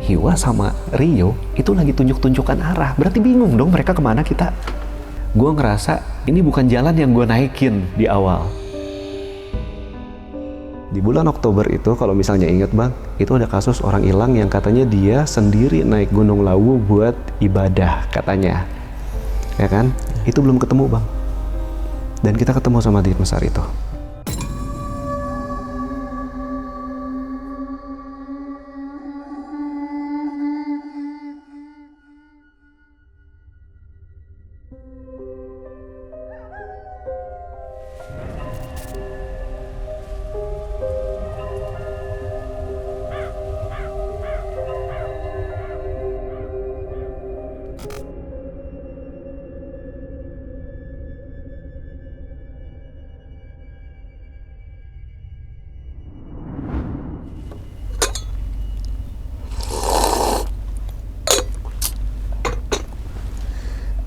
Hiwa sama Rio itu lagi tunjuk-tunjukkan arah. Berarti bingung dong mereka kemana kita. Gue ngerasa ini bukan jalan yang gue naikin di awal. Di bulan Oktober itu, kalau misalnya inget bang, itu ada kasus orang hilang yang katanya dia sendiri naik Gunung Lawu buat ibadah katanya. Ya kan? Itu belum ketemu bang. Dan kita ketemu sama Dit Mesar itu.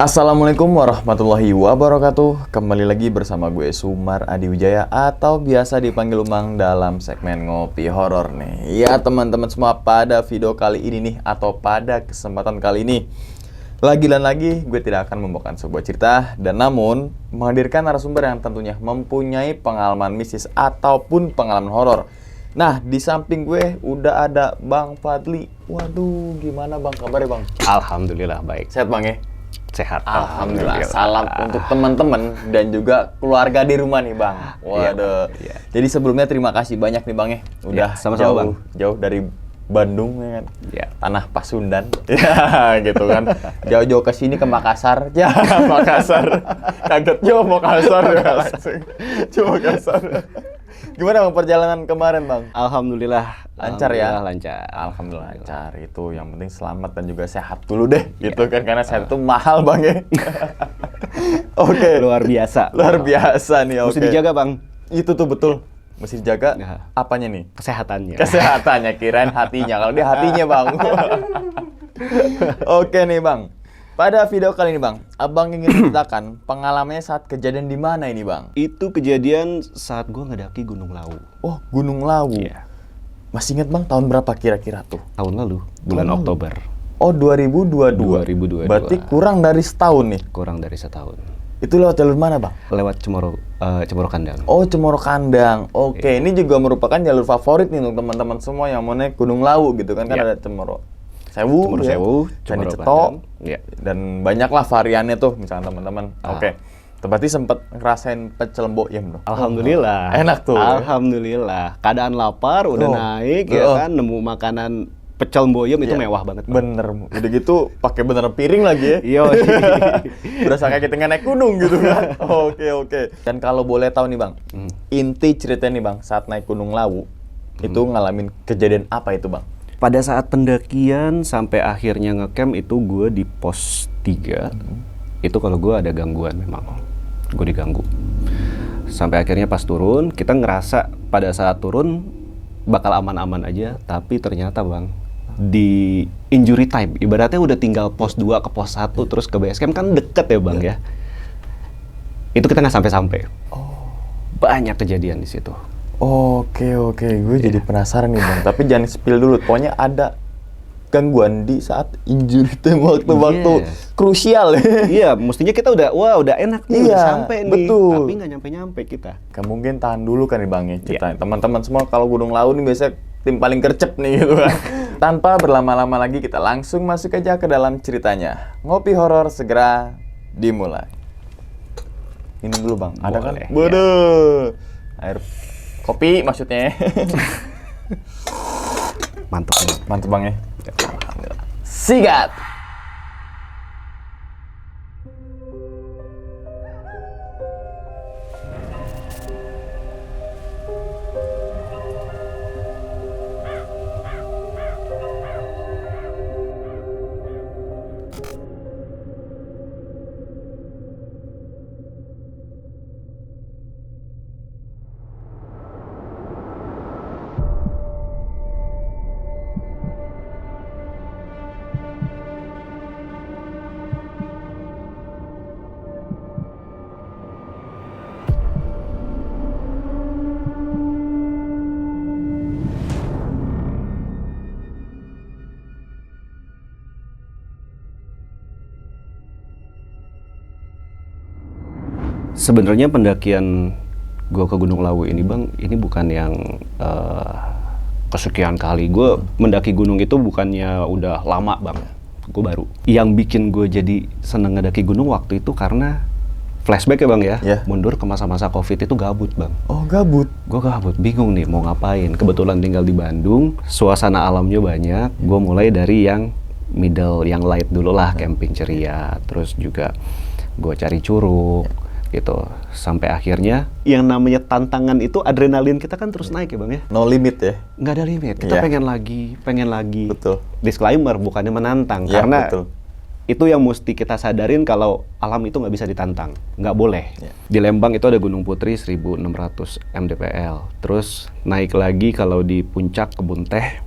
Assalamualaikum warahmatullahi wabarakatuh. Kembali lagi bersama gue Sumar Adi Wijaya atau biasa dipanggil Umang dalam segmen Ngopi Horor nih. Ya teman-teman semua, pada video kali ini nih atau pada kesempatan kali ini lagi dan lagi gue tidak akan membawakan sebuah cerita dan namun menghadirkan narasumber yang tentunya mempunyai pengalaman mistis ataupun pengalaman horor. Nah, di samping gue udah ada Bang Fadli. Waduh, gimana Bang kabarnya Bang? Alhamdulillah baik. Sehat Bang ya? Sehat. Alhamdulillah. Salam untuk teman-teman dan juga keluarga di rumah nih Bang. Waduh. Iya. Jadi sebelumnya terima kasih banyak nih Bang ya. Udah sama-sama, Bang. Jauh dari Bandung ya kan. Iya. Tanah Pasundan. Ya gitu kan. Jauh-jauh ke sini ke Makassar. Ya, Makassar. Kaget yo Makassar ya langsung. Coba Makassar. Gimana Bang perjalanan kemarin Bang? Alhamdulillah. Lancar ya? Lancar. Alhamdulillah lancar. Itu yang penting selamat dan juga sehat dulu deh gitu kan, karena sehat itu mahal Bang ya. Oke. Luar biasa. Luar biasa nih. Mesti dijaga bang. Itu tuh betul. Mesti dijaga. Ya. Apanya nih? Kesehatannya. Kesehatannya, kirain hatinya. Kalau dia hatinya Bang. Oke nih Bang. Pada video kali ini Bang, Abang ingin menceritakan pengalamannya saat kejadian di mana ini Bang? Itu kejadian saat gue ngedaki Gunung Lawu. Oh, Gunung Lawu. Iya. Masih ingat Bang tahun berapa kira-kira tuh? Tahun lalu, bulan lalu. Oktober. Oh, 2022. 2022. Berarti kurang dari setahun nih. Kurang dari setahun. Itu lewat jalur mana Bang? Lewat Cemoro Kandang. Oh, Cemoro Kandang. Oke, ini juga merupakan jalur favorit nih untuk teman-teman semua yang mau naik Gunung Lawu gitu kan. Kan Iya. ada Cemoro Sewu, Cemoro ya. Sewu, Candi Cemoro Ceto, Kandang. Iya. dan banyaklah variannya tuh misalnya teman-teman. Oke. Berarti sempat ngerasain pecel boyem tuh. Alhamdulillah. Enak tuh. Alhamdulillah. Keadaan lapar, udah naik ya kan, nemu makanan pecel boyem itu Iya. mewah banget. Bang. Bener. Udah gitu pakai bener piring lagi ya. Iya. Berasa kayak kita naik gunung gitu kan. Oke. Dan kalau boleh tahu nih Bang, inti ceritanya nih Bang, saat naik Gunung Lawu, itu ngalamin kejadian apa itu Bang? Pada saat pendakian sampai akhirnya ngecamp itu gue di pos 3. Itu kalau gue ada gangguan memang. Gue diganggu. Sampai akhirnya pas turun, kita ngerasa pada saat turun bakal aman-aman aja, tapi ternyata Bang, di injury time, ibaratnya udah tinggal pos 2 ke pos 1 terus ke base camp kan deket ya Bang ya. Itu kita nggak sampai-sampai. Banyak kejadian di situ. Oke. Gue jadi penasaran nih Bang. Tapi jangan spill dulu. Pokoknya ada gangguan di saat injury time, waktu-waktu krusial. Iya, mestinya kita udah enak nih, udah sampai nih. Betul. Tapi nggak nyampe-nyampe kita. Mungkin tahan dulu kan nih Bang ya cerita. Teman-teman semua kalau Gunung Lawu nih biasanya tim paling gercep nih gitu kan. Tanpa berlama-lama lagi kita langsung masuk aja ke dalam ceritanya. Ngopi horor segera dimulai. Minum dulu Bang. Ada kan? Boleh, Bodoh. Air kopi maksudnya. Mantap. Mantap Bang ya. Alhamdulillah. Sigat. Sebenarnya pendakian gue ke Gunung Lawu ini bang, ini bukan yang kesekian kali. Gue mendaki gunung itu bukannya udah lama bang, gue baru. Yang bikin gue jadi seneng ngedaki gunung waktu itu karena flashback ya bang ya, mundur ke masa-masa COVID itu gabut bang. Oh gabut? Gue gabut, bingung nih mau ngapain. Kebetulan tinggal di Bandung, suasana alamnya banyak. Gue mulai dari yang middle, yang light dulu lah, camping ceria. Terus juga gue cari curug gitu. Sampai akhirnya yang namanya tantangan itu adrenalin kita kan terus naik ya bang ya. No limit ya? Nggak ada limit, kita pengen lagi. Betul. Disclaimer, bukannya menantang, Ya, karena betul. itu yang mesti kita sadarin kalau alam itu nggak bisa ditantang, nggak boleh. Di Lembang itu ada Gunung Putri 1600 mdpl. Terus naik lagi kalau di puncak Kebun Teh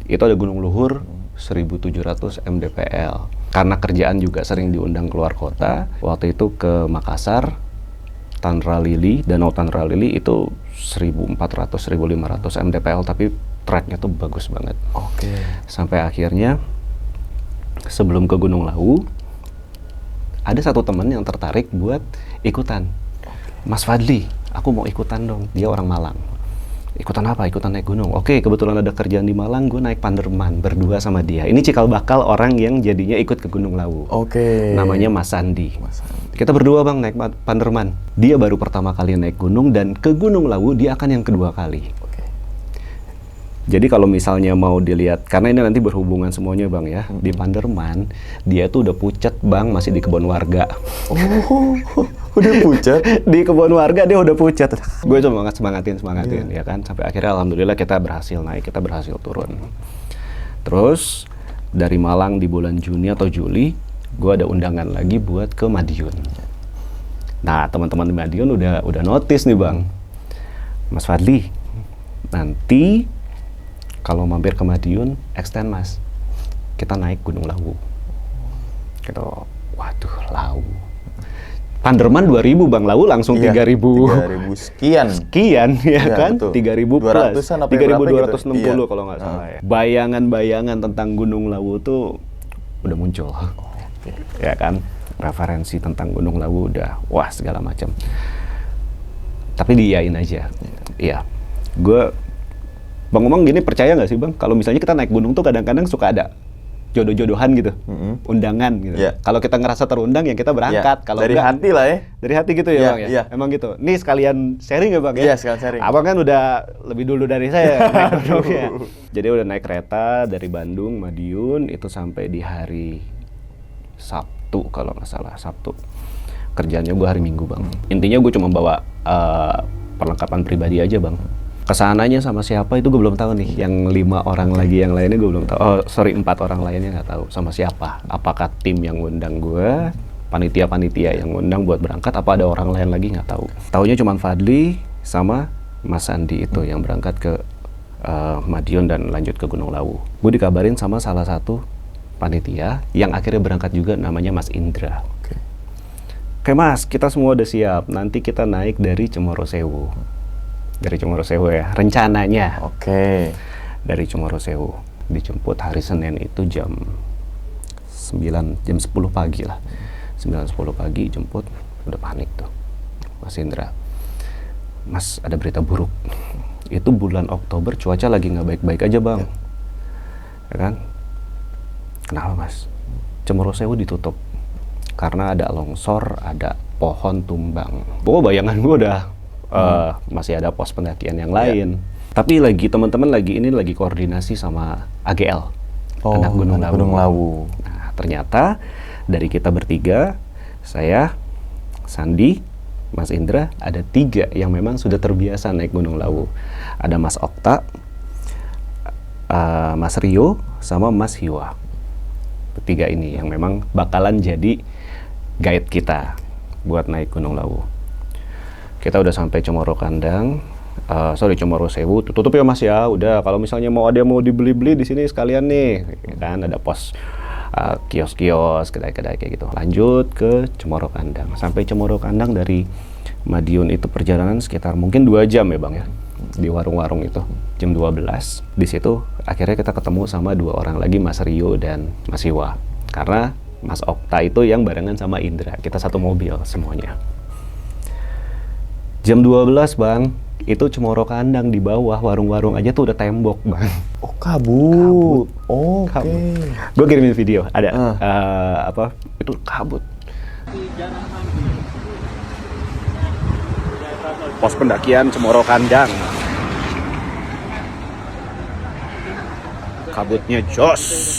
itu ada Gunung Luhur 1700 mdpl. Karena kerjaan juga sering diundang keluar kota, waktu itu ke Makassar, Tanra Lili, Danau Tanra Lili itu 1400-1500 mdpl, tapi treknya tuh bagus banget. Oke. Sampai akhirnya sebelum ke Gunung Lawu, ada satu teman yang tertarik buat ikutan. Mas Fadli, aku mau ikutan dong. Dia orang Malang. Ikutan apa? Ikutan naik gunung. Oke, kebetulan ada kerjaan di Malang, gue naik Panderman berdua sama dia. Ini cikal bakal orang yang jadinya ikut ke Gunung Lawu. Oke. Namanya Mas Sandi. Kita berdua bang naik Panderman. Dia baru pertama kali naik gunung, dan ke Gunung Lawu dia akan yang kedua kali. Jadi kalau misalnya mau dilihat, karena ini nanti berhubungan semuanya bang ya, di Panderman, dia tuh udah pucat bang, masih di kebun warga. Oh, udah pucat? Di kebun warga dia udah pucat. Gue cuma semangatin ya kan, sampai akhirnya alhamdulillah kita berhasil naik, kita berhasil turun. Terus dari Malang di bulan Juni atau Juli, gue ada undangan lagi buat ke Madiun. Nah teman-teman di Madiun udah notice nih bang, Mas Fadli, nanti kalau mampir ke Madiun, extend mas, kita naik Gunung Lawu. Gitu, waduh Lawu. Panderman 2.000 bang, Lawu langsung 3.000. 3.000 sekian. Sekian ya kan, betul. 3.000 plus, 3.260 gitu? kalau nggak salah ya. Bayangan-bayangan tentang Gunung Lawu tuh udah muncul. Ya kan, referensi tentang Gunung Lawu udah, wah segala macam. Tapi diiyain aja. Iya, gue Bang Omong gini, percaya nggak sih bang, kalau misalnya kita naik gunung tuh kadang-kadang suka ada jodoh-jodohan gitu, undangan gitu. Kalau kita ngerasa terundang ya kita berangkat. Kalau dari hati lah ya. Dari hati gitu ya bang ya. Emang gitu. Nih sekalian sharing ya bang ya. Iya sekalian sharing. Abang kan udah lebih dulu dari saya naik gunungnya. Jadi udah naik kereta dari Bandung, Madiun itu sampai di hari Sabtu kalau nggak salah, Sabtu. Kerjaannya gue hari Minggu bang. Intinya gue cuma bawa perlengkapan pribadi aja bang. Kesananya sama siapa itu gue belum tahu nih. Yang 5 orang lagi yang lainnya gue belum tahu. 4 orang lainnya nggak tahu sama siapa. Apakah tim yang ngundang gue, panitia yang ngundang buat berangkat, apa ada orang lain lagi nggak tahu. Taunya cuma Fadli sama Mas Andi itu yang berangkat ke Madiun dan lanjut ke Gunung Lawu. Gue dikabarin sama salah satu panitia yang akhirnya berangkat juga, namanya Mas Indra. Oke mas, kita semua udah siap. Nanti kita naik dari Cemoro Sewu. Dari Cemoro Sewu ya, rencananya. Dari Cemoro Sewu. Dijemput hari Senin itu jam 10 pagi lah. 9-10 pagi jemput, udah panik tuh Mas Indra. Mas, ada berita buruk. Itu bulan Oktober cuaca lagi nggak baik-baik aja bang. Ya kan? Kenapa mas? Cemoro Sewu ditutup karena ada longsor, ada pohon tumbang. Pokoknya bayangan gue udah masih ada pos pendakian yang lain. Tapi teman-teman lagi koordinasi sama AGL, anak Gunung Lawu. Nah, ternyata dari kita bertiga, saya, Sandi, Mas Indra, ada 3 yang memang sudah terbiasa naik Gunung Lawu. Ada Mas Okta, Mas Rio, sama Mas Hiwa. 3 ini yang memang bakalan jadi guide kita buat naik Gunung Lawu. Kita udah sampai Cemoro Sewu, tutup ya mas ya. Udah, kalau misalnya mau dibeli-beli di sini sekalian nih, kan ada pos kios-kios, kedai-kedai kayak gitu. Lanjut ke Cemoro Kandang. Sampai Cemoro Kandang dari Madiun itu perjalanan sekitar mungkin 2 jam ya bang ya. Di warung-warung itu jam 12. Di situ akhirnya kita ketemu sama 2 orang lagi, Mas Rio dan Mas Iwa. Karena Mas Okta itu yang barengan sama Indra. Kita satu mobil semuanya. Jam 12 bang, itu Cemoro Kandang di bawah, warung-warung aja tuh udah tembok bang. Oh kabut. Oke. Gue kirimin video, ada itu kabut. Pos pendakian Cemoro Kandang. Kabutnya jos.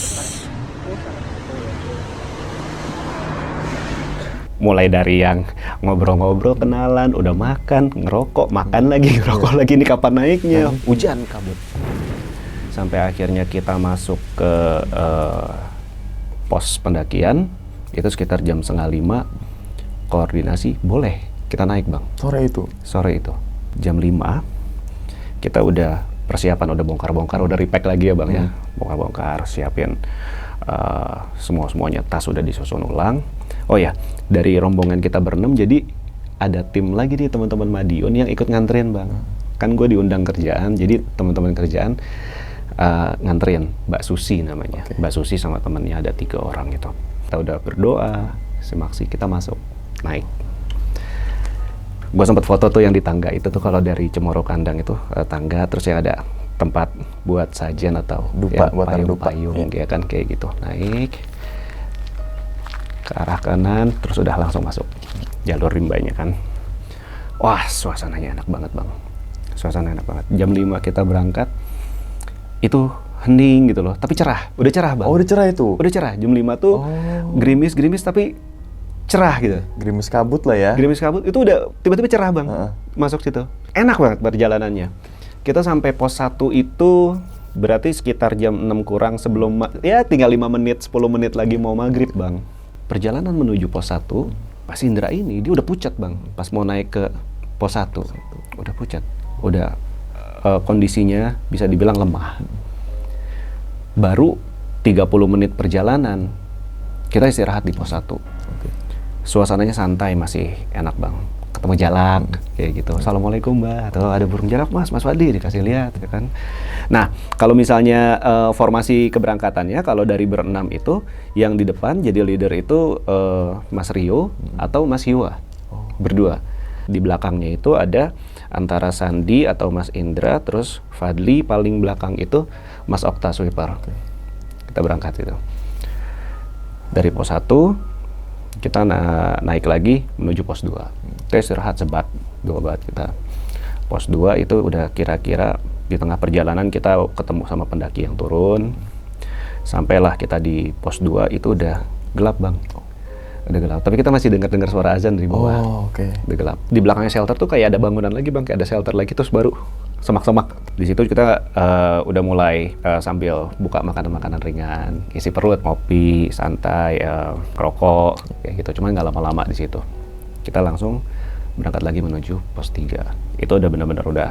Mulai dari yang ngobrol-ngobrol, kenalan, udah makan, ngerokok, makan lagi, ngerokok lagi, ini kapan naiknya? Hujan, kabut. Sampai akhirnya kita masuk ke pos pendakian, itu sekitar jam 4:30, koordinasi, boleh kita naik bang. Sore itu. Jam 5, kita udah persiapan, udah bongkar-bongkar, udah repack lagi ya bang ya. Bongkar-bongkar, siapin semuanya, tas udah disusun ulang. Oh ya, dari rombongan kita berenam, jadi ada tim lagi nih teman-teman Madiun yang ikut nganterin bang. Kan gue diundang kerjaan, jadi teman-teman kerjaan nganterin Mbak Susi namanya. Mbak Susi sama temennya ada 3 orang gitu. Kita udah berdoa, semaksi kita masuk, naik. Gue sempat foto tuh yang di tangga itu tuh, kalau dari Cemoro Kandang itu tangga, terus yang ada tempat buat sajian atau dupa, payung-payung ya kan, kayak gitu. Naik ke arah kanan, terus udah langsung masuk jalur rimbanya kan. Wah, suasananya enak banget bang. Suasana enak banget. Jam 5 kita berangkat, itu hening gitu loh, tapi cerah. Udah cerah bang. Oh, udah cerah itu? Udah cerah. Jam 5 tuh gerimis-gerimis tapi cerah gitu. Gerimis kabut lah ya. Gerimis kabut, itu udah tiba-tiba cerah bang. Masuk situ. Enak banget perjalanannya. Kita sampai pos 1 itu berarti sekitar jam 6 kurang, sebelum, ya tinggal 5 menit, 10 menit lagi mau maghrib bang. Perjalanan menuju pos 1, Pas Indra ini dia udah pucat bang, pas mau naik ke pos 1, udah pucat, udah kondisinya bisa dibilang lemah. Baru 30 menit perjalanan, kita istirahat di pos 1. Suasananya santai, masih enak bang. Ketemu jalak, kayak gitu. Assalamualaikum mbak, atau ada burung jalak mas Wadi, dikasih lihat, ya kan. Nah, kalau misalnya formasi keberangkatannya, kalau dari berenam itu, yang di depan jadi leader itu Mas Rio atau Mas Hiwa, berdua. Di belakangnya itu ada antara Sandi atau Mas Indra, terus Fadli, paling belakang itu Mas Okta Sweeper. Kita berangkat itu. Dari pos 1, kita naik lagi menuju pos 2. Kita istirahat sebat, 2 bat kita. Pos 2 itu udah kira-kira di tengah perjalanan kita ketemu sama pendaki yang turun. Sampailah kita di pos 2 itu udah gelap bang. Udah gelap, tapi kita masih dengar suara azan dari bawah. Udah gelap. Di belakangnya shelter tuh kayak ada bangunan lagi bang, kayak ada shelter lagi, terus baru semak-semak. Di situ kita udah mulai sambil buka makanan-makanan ringan, isi perut, ngopi, santai, rokok, kayak gitu. Cuman nggak lama-lama di situ. Kita langsung berangkat lagi menuju pos 3. Itu udah benar-benar udah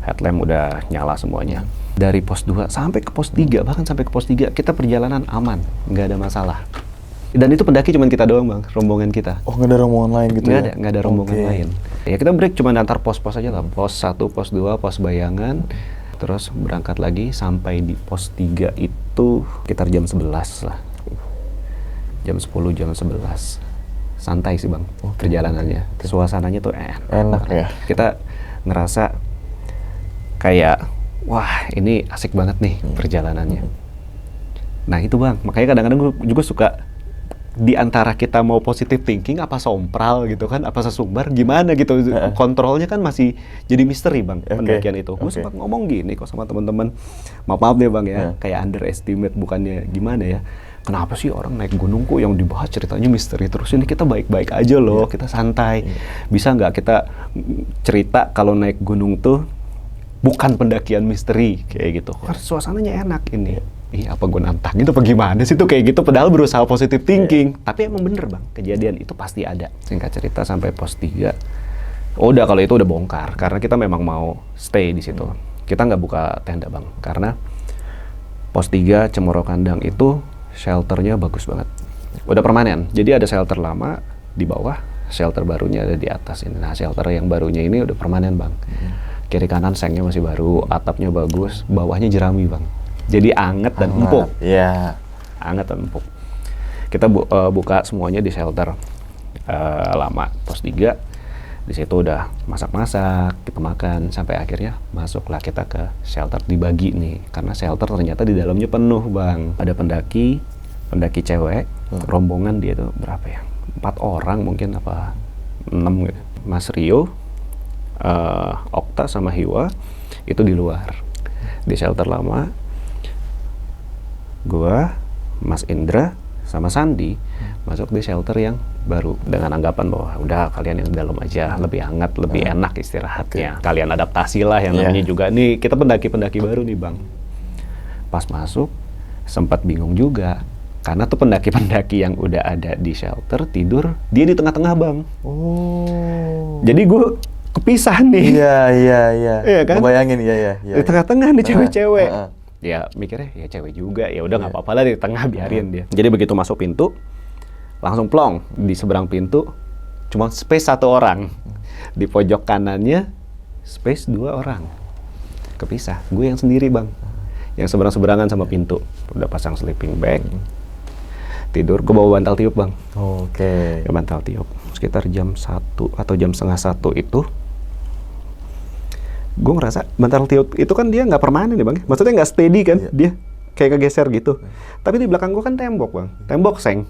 headlamp udah nyala semuanya. Dari pos 2 sampai ke pos 3, bahkan sampai ke pos 3 kita perjalanan aman, nggak ada masalah. Dan itu pendaki cuma kita doang bang, rombongan kita. Oh, nggak ada rombongan lain gitu ya? Nggak ada rombongan lain. Ya kita break cuma antar pos-pos aja lah. Pos 1, pos 2, pos Bayangan. Terus berangkat lagi sampai di pos 3 itu sekitar jam 11 lah. Jam 10, jam 11. Santai sih bang, perjalanannya. Suasananya tuh enak ya. Kita ngerasa kayak, wah ini asik banget nih perjalanannya. Nah itu bang, makanya kadang-kadang gue juga suka di antara kita mau positive thinking apa sompral gitu kan, apa sesumbar gimana gitu, kontrolnya kan masih jadi misteri bang, pendakian itu. Gue sempat ngomong gini kok sama teman-teman, maaf deh bang ya, kayak underestimate bukannya gimana ya, kenapa sih orang naik gunung kok yang dibahas ceritanya misteri terus, ini kita baik-baik aja loh, kita santai. Bisa nggak kita cerita kalau naik gunung tuh bukan pendakian misteri kayak gitu, karena suasananya enak ini. Apa gue nantang gitu apa gimana sih tuh kayak gitu, padahal berusaha positive thinking. Tapi emang bener bang, kejadian itu pasti ada. Singkat cerita sampai pos 3, udah kalau itu udah bongkar, karena kita memang mau stay di situ. Kita nggak buka tenda bang, karena pos 3 Cemoro Kandang itu shelternya bagus banget. Udah permanen, jadi ada shelter lama di bawah, shelter barunya ada di atas ini. Nah shelter yang barunya ini udah permanen bang. Kiri kanan sengnya masih baru, atapnya bagus, bawahnya jerami bang. Jadi anget dan empuk. Iya. Anget dan empuk. Kita buka semuanya di shelter lama pos 3. Di situ udah masak-masak, kita makan, sampai akhirnya masuklah kita ke shelter. Dibagi nih, karena shelter ternyata di dalamnya penuh bang. Ada pendaki cewek, rombongan dia tuh berapa ya? 4 orang mungkin apa 6 gitu. Mas Rio, Okta sama Hiwa itu di luar. Di shelter lama, gua, Mas Indra, sama Sandi masuk di shelter yang baru dengan anggapan bahwa udah kalian yang di dalam aja, lebih hangat, lebih enak istirahatnya. Kalian adaptasi lah yang namanya juga nih, kita pendaki baru nih bang. Pas masuk sempat bingung juga karena tuh pendaki yang udah ada di shelter tidur dia di tengah-tengah bang. Jadi gue kepisah nih. Iya kan? Bayangin di tengah-tengah nih cewek-cewek. Ya mikirnya ya cewek juga, ya udah nggak apa-apa lah di tengah, biarin dia. Jadi begitu masuk pintu langsung plong, di seberang pintu cuma space 1 orang, di pojok kanannya space 2 orang, kepisah. Gue yang sendiri bang, yang seberang-seberangan sama pintu. Udah pasang sleeping bag, tidur. Gue bawa bantal tiup bang. Ya, bantal tiup sekitar jam 1 atau jam setengah 1 itu gue ngerasa bantal tiup itu kan dia nggak permanen ya bang, maksudnya nggak steady kan, dia kayak kegeser gitu. Tapi di belakang gue kan tembok bang, tembok seng.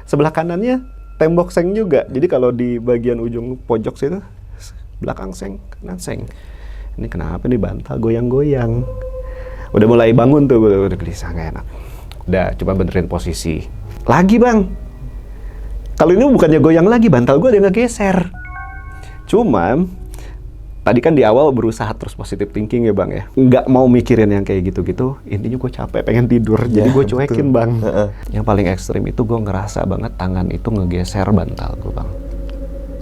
Sebelah kanannya tembok seng juga. Jadi kalau di bagian ujung pojok situ, belakang seng, kanan seng. Ini kenapa nih bantal goyang-goyang? Udah mulai bangun tuh, udah gelisah, nggak enak. Udah coba benerin posisi. Lagi bang, kalau ini bukannya goyang lagi, bantal gue ada ngegeser. Cuma tadi kan di awal berusaha terus positive thinking ya bang ya, nggak mau mikirin yang kayak gitu-gitu. Intinya gue capek, pengen tidur, jadi gue cuekin bang. Yang paling ekstrim itu gue ngerasa banget tangan itu ngegeser bantal gue bang.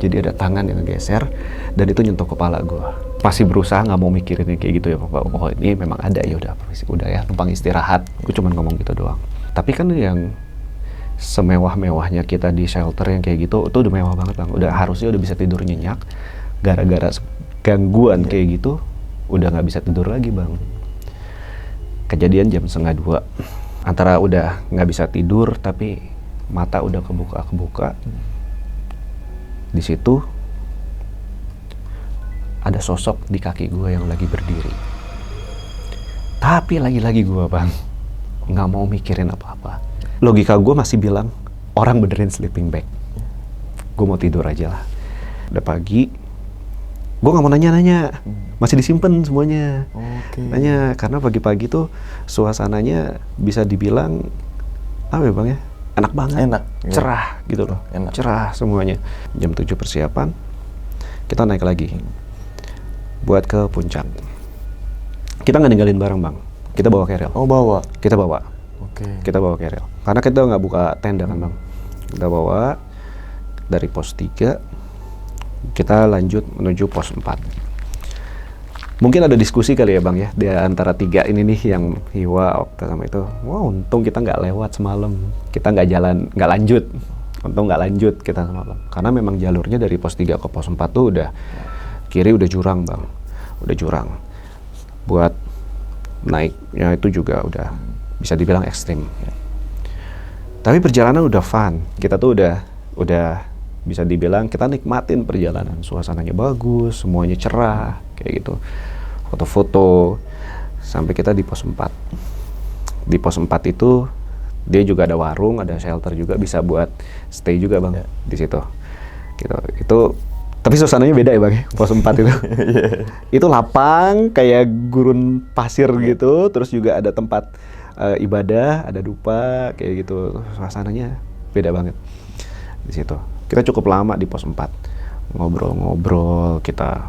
Jadi ada tangan yang ngegeser dan itu nyentuh kepala gue. Masih berusaha nggak mau mikirin yang kayak gitu ya bapak. Oh ini memang ada, ya udah ya numpang istirahat. Gue cuma ngomong gitu doang. Tapi kan yang semewah-mewahnya kita di shelter yang kayak gitu, itu udah mewah banget bang. Udah harusnya udah bisa tidur nyenyak. Gara-gara gangguan kayak gitu, udah nggak bisa tidur lagi bang. Kejadian jam 1:30. Antara udah nggak bisa tidur, tapi mata udah kebuka. Di situ ada sosok di kaki gue yang lagi berdiri. Tapi lagi-lagi gue bang, nggak mau mikirin apa-apa. Logika gue masih bilang, orang benerin sleeping bag. Gue mau tidur aja lah. Udah pagi, gue nggak mau nanya-nanya, masih disimpan semuanya. Nanya, karena pagi-pagi tuh suasananya bisa dibilang apa ya bang ya, enak banget, cerah gitu loh, cerah semuanya. Jam 7 persiapan, kita naik lagi buat ke puncak. Kita nggak ninggalin barang bang, kita bawa carrier. Kita bawa carrier, karena kita nggak buka tenda kan bang. Kita bawa dari pos 3, kita lanjut menuju pos 4. Mungkin ada diskusi kali ya bang ya, di antara 3 ini nih, yang Hiwa, Okta sama itu. Wah untung kita nggak lewat semalam, kita nggak lanjut. Untung nggak lanjut kita semalam, karena memang jalurnya dari pos 3 ke pos 4 tuh udah kiri udah jurang bang, udah jurang. Buat naiknya itu juga udah bisa dibilang ekstrim. Tapi perjalanan udah fun, kita tuh udah bisa dibilang kita nikmatin perjalanan, suasananya bagus, semuanya cerah, kayak gitu. Foto-foto, sampai kita di pos 4. Di pos 4 itu, dia juga ada warung, ada shelter juga, bisa buat stay juga bang, di situ. Gitu. Itu, tapi suasananya beda ya bang, pos 4 itu. Itu lapang, kayak gurun pasir gitu, terus juga ada tempat ibadah, ada dupa, kayak gitu. Suasananya beda banget di situ. Kita cukup lama di pos 4, ngobrol-ngobrol, kita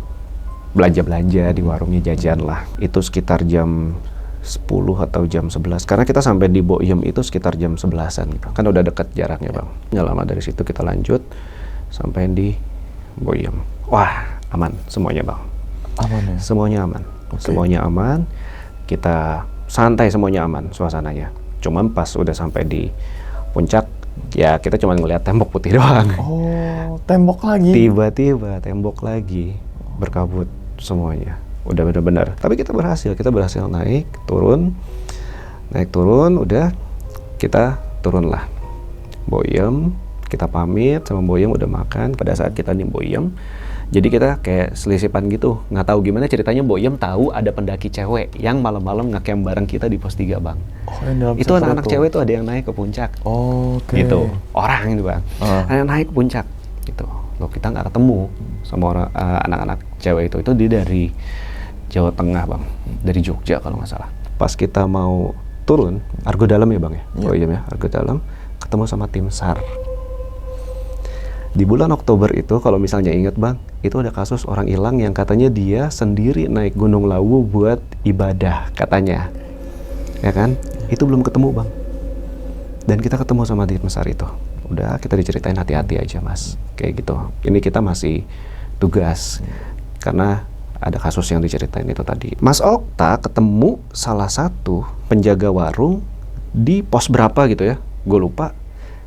belanja-belanja di warungnya, jajan lah. Itu sekitar jam 10 atau jam 11, karena kita sampai di Boyem itu sekitar jam 11-an gitu. Kan udah deket jaraknya bang. Nggak lama dari situ kita lanjut sampai di Boyem. Wah aman semuanya bang. Aman ya? Semuanya aman. Semuanya aman. Kita santai, semuanya aman suasananya. Cuman pas udah sampai di puncak, ya kita cuma ngeliat tembok putih doang. Oh, tembok lagi? Tiba-tiba tembok lagi, berkabut semuanya. Udah bener-bener. Tapi kita berhasil naik turun, udah kita turun lah. Boyem, kita pamit sama Boyem, udah makan. Pada saat kita di Boyem, Jadi kita kayak selisipan gitu, nggak tahu gimana ceritanya Boyem tahu ada pendaki cewek yang malam-malam ngecamp bareng kita di pos 3 bang. Oh, yang dalam Itu anak-anak cewek tuh ada yang naik ke puncak. Oh, oke. Gitu, orang itu bang. Ada yang naik ke puncak gitu. Loh kita nggak ketemu sama orang anak-anak cewek itu dia dari Jawa Tengah bang, dari Jogja kalau nggak salah. Pas kita mau turun, Argo Dalam ya bang ya, Boyem ya, Argo Dalam, ketemu sama tim SAR. Di bulan Oktober itu, kalau misalnya ingat bang, itu ada kasus orang hilang yang katanya dia sendiri naik Gunung Lawu buat ibadah katanya, ya kan? Itu belum ketemu bang. Dan kita ketemu sama tim SAR itu. Udah kita diceritain hati-hati aja mas, kayak gitu. Ini kita masih tugas, karena ada kasus yang diceritain itu tadi. Mas Okta ketemu salah satu penjaga warung di pos berapa gitu ya, gue lupa,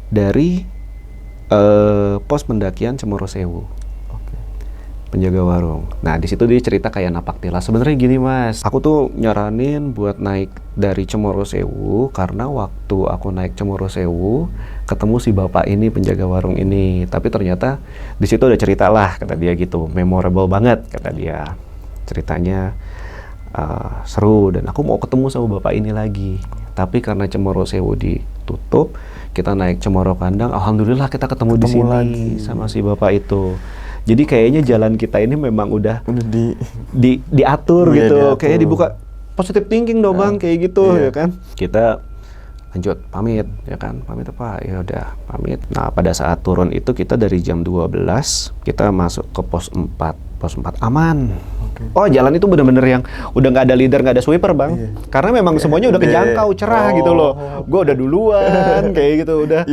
dari pos pendakian Cemoro Sewu. Penjaga warung. Nah di situ dia cerita kayak napak tilas. Sebenarnya gini mas, aku tuh nyaranin buat naik dari Cemoro Sewu karena waktu aku naik Cemoro Sewu ketemu si bapak ini, penjaga warung ini. Tapi ternyata di situ ada cerita lah kata dia gitu, memorable banget kata dia. Ceritanya seru dan aku mau ketemu sama bapak ini lagi. Tapi karena Cemoro Sewu ditutup, kita naik Cemoro Kandang. Alhamdulillah kita ketemu di sini lagi sama si bapak itu. Jadi kayaknya jalan kita ini memang udah diatur gitu, diatur. Kayaknya dibuka positive thinking dong bang, kayak gitu ya kan. Kita lanjut pamit ya kan, pamit apa? Ya udah pamit. Nah pada saat turun itu kita dari jam 12 kita masuk ke pos 4. Pos 4 aman. Oh jalan itu bener-bener yang udah nggak ada leader, nggak ada sweeper bang. Karena memang semuanya udah kejangkau, cerah gitu loh. Gue udah duluan kayak gitu udah.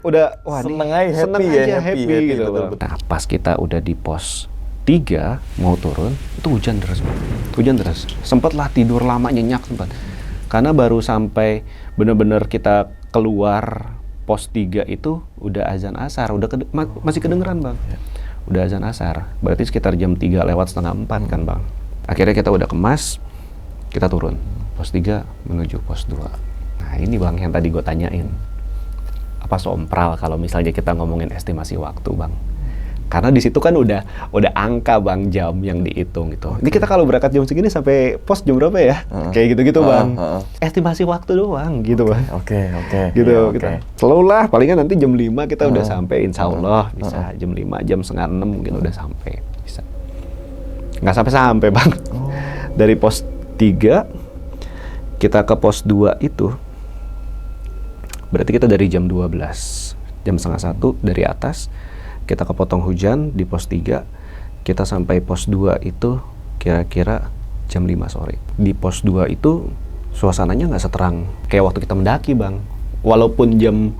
Udah wah seneng aja, happy gitu. Nah pas kita udah di pos 3 mau turun itu hujan deras bang. Hujan deras. Sempet lah tidur lama nyenyak sempat. Karena baru sampai bener-bener kita keluar pos 3 itu udah azan asar, udah masih kedengeran bang. Udah azan asar, berarti sekitar jam 3 lewat setengah 4 kan bang. Akhirnya kita udah kemas, kita turun pos 3 menuju pos 2. Nah ini bang yang tadi gue tanyain, apa sompral kalau misalnya kita ngomongin estimasi waktu bang. Karena di situ kan udah angka bang, jam yang dihitung gitu. Ini kita kalau berangkat jam segini sampai pos jam berapa ya? Kayak gitu-gitu bang. Estimasi waktu doang gitu bang. Oke. Gitu kita. Slow lah, palingan nanti jam 5 kita udah sampai, insya Allah bisa. Jam 5, jam setengah 6 mungkin udah sampai. Bisa. Nggak sampai bang. Dari pos 3 kita ke pos 2 itu berarti kita dari jam 12, jam setengah 1 dari atas. Kita kepotong hujan di pos 3, kita sampai pos 2 itu kira-kira jam 5 sore. Di pos 2 itu suasananya nggak seterang kayak waktu kita mendaki bang. Walaupun jam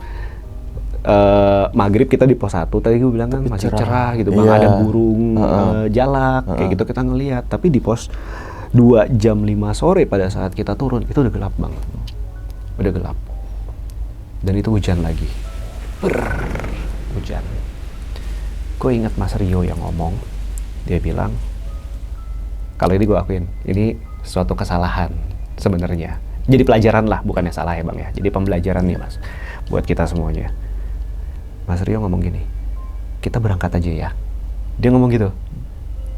maghrib kita di pos 1, tadi gue bilang kan masih cerah gitu bang, ada burung jalak, kayak gitu kita ngelihat. Tapi di pos 2 jam 5 sore pada saat kita turun, itu udah gelap bang. Udah gelap. Dan itu hujan lagi. Hujan. Gue ingat Mas Rio yang ngomong, dia bilang, kalau ini gue akuin, ini suatu kesalahan sebenarnya. Jadi pelajaran lah, bukannya salah ya bang ya. Jadi pembelajaran nih mas, buat kita semuanya. Mas Rio ngomong gini, kita berangkat aja ya. Dia ngomong gitu.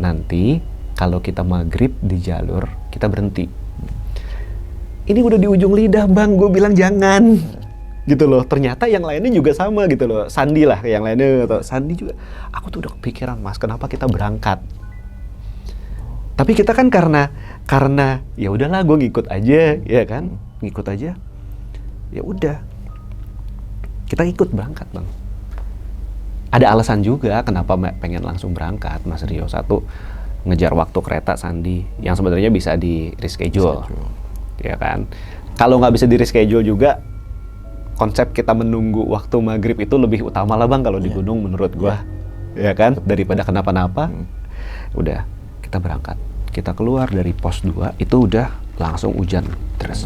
Nanti kalau kita maghrib di jalur, kita berhenti. Ini udah di ujung lidah bang, gue bilang jangan. Gitu loh, ternyata yang lainnya juga sama gitu loh. Sandi lah, yang lainnya atau Sandi juga. Aku tuh udah kepikiran mas, kenapa kita berangkat? Tapi kita kan karena ya udahlah, gue ngikut aja, ya kan? Ngikut aja. Ya udah, kita ikut berangkat bang. Ada alasan juga kenapa pengen langsung berangkat, Mas Rio. Satu, ngejar waktu kereta Sandi yang sebenarnya bisa di reschedule, ya kan? Kalau nggak bisa di reschedule juga, konsep kita menunggu waktu maghrib itu lebih utama lah bang kalau di gunung menurut gua, ya kan, daripada kenapa-napa. Udah kita berangkat, kita keluar dari pos 2 itu udah langsung hujan terus.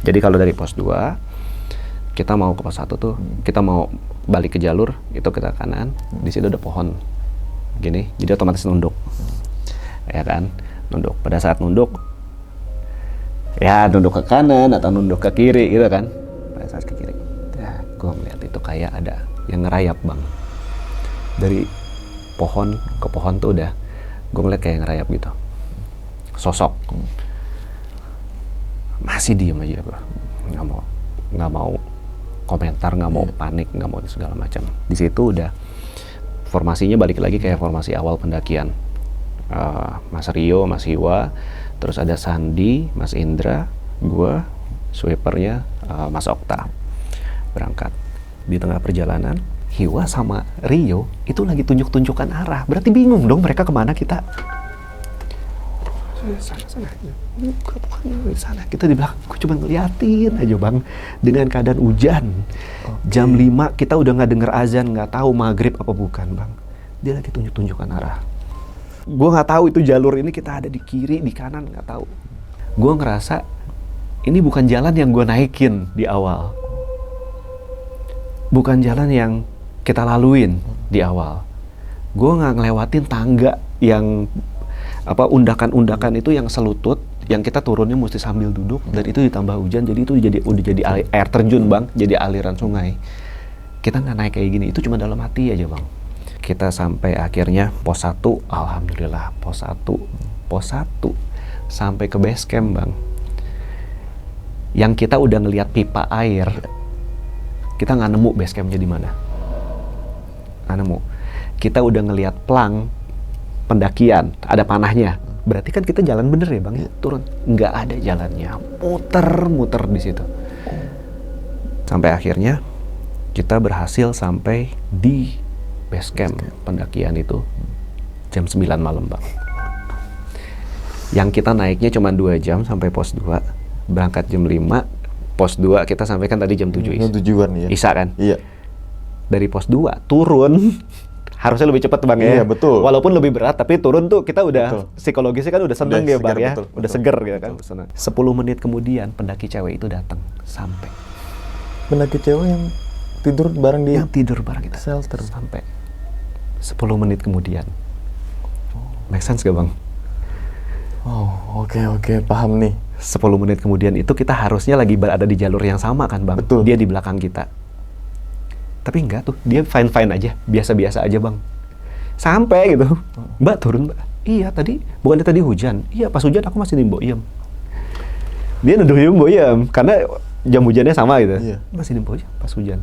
Jadi kalau dari pos 2 kita mau ke pos 1 tuh, kita mau balik ke jalur itu kita kanan, di situ ada pohon gini, jadi otomatis nunduk, ya kan, nunduk. Pada saat nunduk, ya nunduk ke kanan atau nunduk ke kiri gitu kan. Pada saat ke kiri, ya gue ngeliat itu kayak ada yang ngerayap bang. Dari pohon ke pohon tuh udah gue ngeliat kayak ngerayap gitu, sosok. Masih diem aja gue, nggak mau komentar, nggak mau panik, nggak mau segala macam. Di situ udah formasinya balik lagi kayak formasi awal pendakian. Mas Rio, Mas Hiwa, terus ada Sandi, Mas Indra, gue, sweepernya Mas Okta. Berangkat di tengah perjalanan, Hiwa sama Rio itu lagi tunjuk-tunjukkan arah. Berarti bingung dong mereka kemana kita. Sana, bukan sana. Kita di belakang, gue cuma ngeliatin aja bang. Dengan keadaan hujan. Jam 5 kita udah nggak denger azan, nggak tahu maghrib apa bukan bang. Dia lagi tunjuk-tunjukkan arah. Gue nggak tahu itu jalur ini kita ada di kiri, di kanan, nggak tahu. Gue ngerasa ini bukan jalan yang gue naikin di awal. Bukan jalan yang kita laluin di awal. Gue nggak ngelewatin tangga yang undakan-undakan itu yang selutut, yang kita turunnya mesti sambil duduk, dan itu ditambah hujan, jadi itu udah jadi air terjun bang, jadi aliran sungai. Kita nggak naik kayak gini, itu cuma dalam hati aja bang. Kita sampai akhirnya pos 1, alhamdulillah pos 1 sampai ke base camp bang. Yang kita udah ngelihat pipa air, kita nggak nemu base campnya di mana. Nggak nemu. Kita udah ngelihat plang pendakian, ada panahnya. Berarti kan kita jalan bener ya bang, turun. Nggak ada jalannya, muter di situ. Sampai akhirnya kita berhasil sampai di base camp pendakian itu jam 9 malam bang. Yang kita naiknya cuma 2 jam sampai pos 2, berangkat jam 5, pos 2 kita sampai kan tadi jam 7 tujuan ya. Isa kan? Iya. Dari pos 2 turun harusnya lebih cepat bang ya. Iya betul. Walaupun lebih berat, tapi turun tuh kita udah betul. Psikologisnya kan udah seneng ya bang ya. Betul, udah seger gitu kan. 10 menit kemudian pendaki cewek itu datang sampai. Pendaki cewek yang tidur bareng dia? Yang tidur bareng kita. Shelter. Sampai 10 menit kemudian. Make sense gak bang? Oh oke, paham nih. 10 menit kemudian itu kita harusnya lagi berada di jalur yang sama kan bang? Betul. Dia di belakang kita. Tapi enggak tuh, dia fine-fine aja, biasa-biasa aja bang. Sampai gitu, mbak turun mbak. Iya tadi, bukannya tadi hujan? Iya pas hujan aku masih di Mbok Iem. Dia nuduh Mbok Iem, karena jam hujannya sama gitu. Iya. Masih di Mbok Iem pas hujan.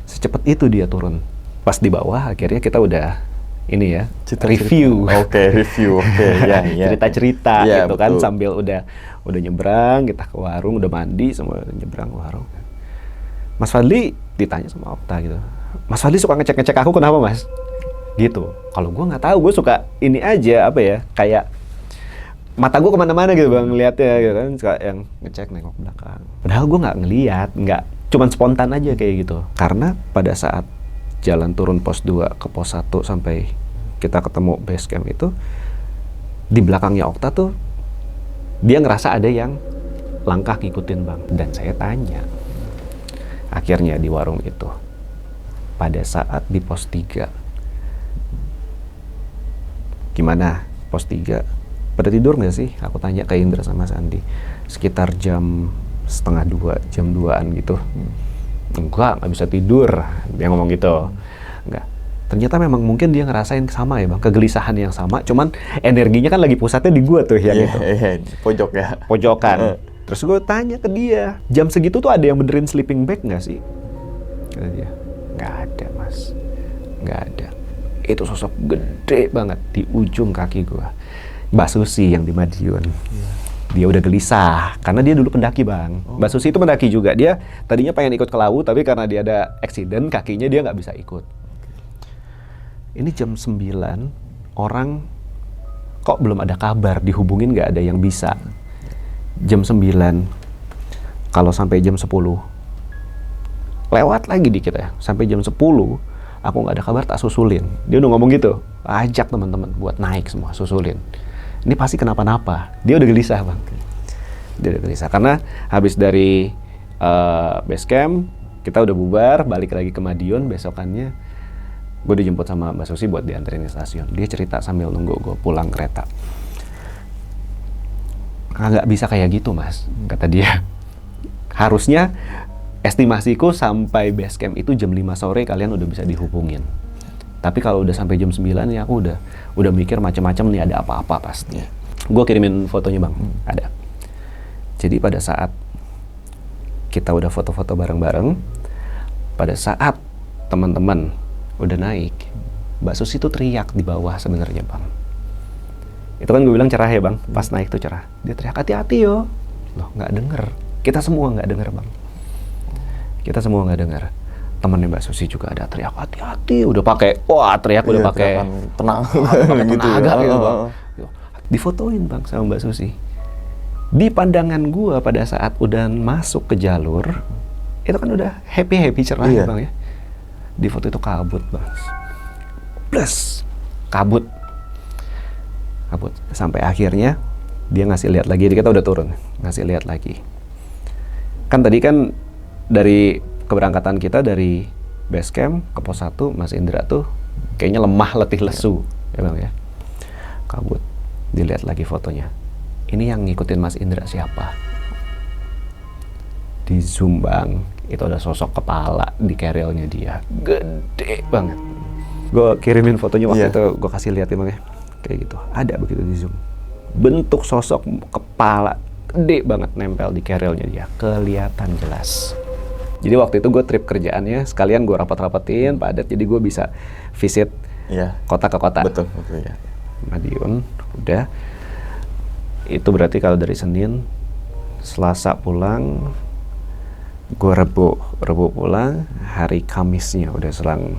Secepat itu dia turun. Pas di bawah akhirnya kita udah ini ya, review. Review. Ya. Cerita-cerita Ya, gitu kan, betul. sambil udah nyebrang, kita ke warung, udah mandi, semua nyebrang ke warung. Mas Fadli ditanya sama Okta gitu, Mas Fadli suka ngecek aku kenapa mas? Gitu. Kalau gue nggak tahu, gue suka ini aja kayak mata gue kemana-mana gitu bang, ngeliatnya gitu kan, suka yang ngecek nengok belakang. Padahal gue nggak ngeliat, cuman spontan aja kayak gitu. Karena pada saat jalan turun pos 2 ke pos 1 sampai kita ketemu base camp itu, di belakangnya Okta tuh dia ngerasa ada yang langkah ngikutin bang. Dan saya tanya, akhirnya di warung itu, pada saat di pos 3, gimana pos 3? Pada tidur nggak sih? Aku tanya ke Indra sama Sandi. Sekitar jam 1:30, jam 2-an gitu. Nggak bisa tidur. Dia ngomong gitu. Enggak. Ternyata memang mungkin dia ngerasain sama ya bang, kegelisahan yang sama. Cuman energinya kan lagi pusatnya di gua tuh yang itu. Pojok ya. Pojokan. Terus gue tanya ke dia, jam segitu tuh ada yang benerin sleeping bag nggak sih? Kata dia, nggak ada mas, nggak ada. Itu sosok gede banget di ujung kaki gue. Mbak Susi yang di Madiun. Dia udah gelisah, karena dia dulu pendaki bang. Mbak Susi itu pendaki juga. Dia tadinya pengen ikut ke laut, tapi karena dia ada accident, kakinya dia nggak bisa ikut. Ini jam 9, orang kok belum ada kabar, dihubungin nggak ada yang bisa. Jam 9, kalau sampai jam 10, lewat lagi dikit ya, sampai jam 10, aku nggak ada kabar tak susulin. Dia udah ngomong gitu, ajak teman-teman buat naik semua, susulin. Ini pasti kenapa-napa. Dia udah gelisah bang. Dia udah gelisah, karena habis dari base camp, kita udah bubar, balik lagi ke Madiun besokannya. Gue dijemput sama Mbak Susi buat dianterin ke stasiun. Dia cerita sambil nunggu gue pulang kereta. Nggak bisa kayak gitu mas, kata dia. Harusnya estimasiku sampai base camp itu jam 5 sore kalian udah bisa dihubungin. Tapi kalau udah sampai jam 9 ya aku udah mikir macam-macam nih, ada apa-apa pasti. Gue kirimin fotonya bang, ada. Jadi pada saat kita udah foto-foto bareng-bareng, pada saat teman-teman udah naik, Mbak Susi tuh teriak di bawah sebenarnya bang. Itu kan gue bilang cerah ya bang, pas naik tuh cerah. Dia teriak hati-hati yo. Loh nggak denger, kita semua nggak denger bang. Kita semua nggak denger. Temennya Mbak Susi juga ada teriak hati-hati, udah pakai teriak udah pakai tenang gitu gitu ya. ya. Bang. Difotoin bang sama Mbak Susi. Di pandangan gua pada saat udah masuk ke jalur, itu kan udah happy cerah ya bang ya. Di foto itu kabut bang, plus kabut sampai akhirnya dia ngasih lihat lagi. Kita udah turun, ngasih lihat lagi. Kan tadi kan dari keberangkatan kita dari base camp ke pos 1, Mas Indra tuh kayaknya lemah, letih, lesu ya bang ya. Kabut. Dilihat lagi fotonya. Ini yang ngikutin Mas Indra siapa? Di zoom bang, itu ada sosok kepala di carrielnya dia, gede banget. Gue kirimin fotonya waktu itu, gue kasih lihat ya bang ya, kayak gitu. Ada begitu di zoom, bentuk sosok kepala gede banget nempel di carrielnya dia, kelihatan jelas. Jadi waktu itu gue trip kerjaannya, sekalian gue rapat-rapatin padat, jadi gue bisa visit kota ke kota. Betul ya. Madiun, udah. Itu berarti kalau dari Senin, Selasa pulang, gue Rebo pulang, hari Kamisnya udah selang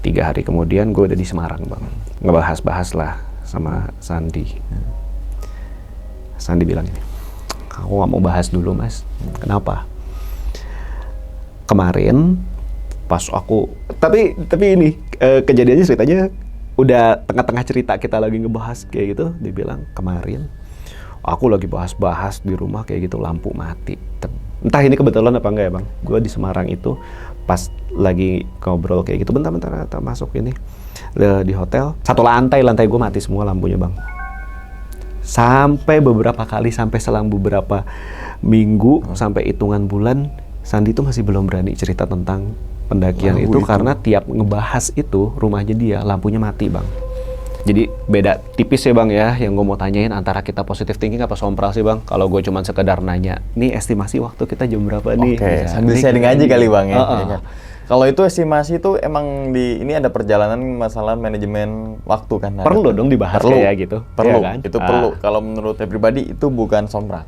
3 hari kemudian gue udah di Semarang bang. Ngebahas-bahas lah sama Sandi. Sandi bilang ini, aku gak mau bahas dulu mas. Kenapa? Kemarin pas aku, tapi ini kejadiannya ceritanya udah tengah-tengah cerita kita lagi ngebahas kayak gitu. Dia bilang kemarin aku lagi bahas-bahas di rumah kayak gitu, lampu mati. Entah ini kebetulan apa enggak ya bang, gue di Semarang itu pas lagi ngobrol kayak gitu, bentar-bentar masuk ini di hotel, satu lantai gue mati semua lampunya bang. Sampai beberapa kali, sampai selang beberapa minggu, sampai hitungan bulan, Sandi tuh masih belum berani cerita tentang pendakian itu karena tiap ngebahas itu rumahnya dia lampunya mati bang. Jadi beda tipis ya bang ya, yang gue mau tanyain antara kita positive thinking apa sompral sih bang. Kalau gue cuma sekedar nanya, nih estimasi waktu kita jam berapa nih? Oke, sambil sharing aja kali bang ya. Kalau itu estimasi itu emang ini ada perjalanan masalah manajemen waktu kan? Perlu dong dibahas kayak gitu. Perlu, ya kan? Itu perlu. Kalau menurut saya pribadi itu bukan sompral.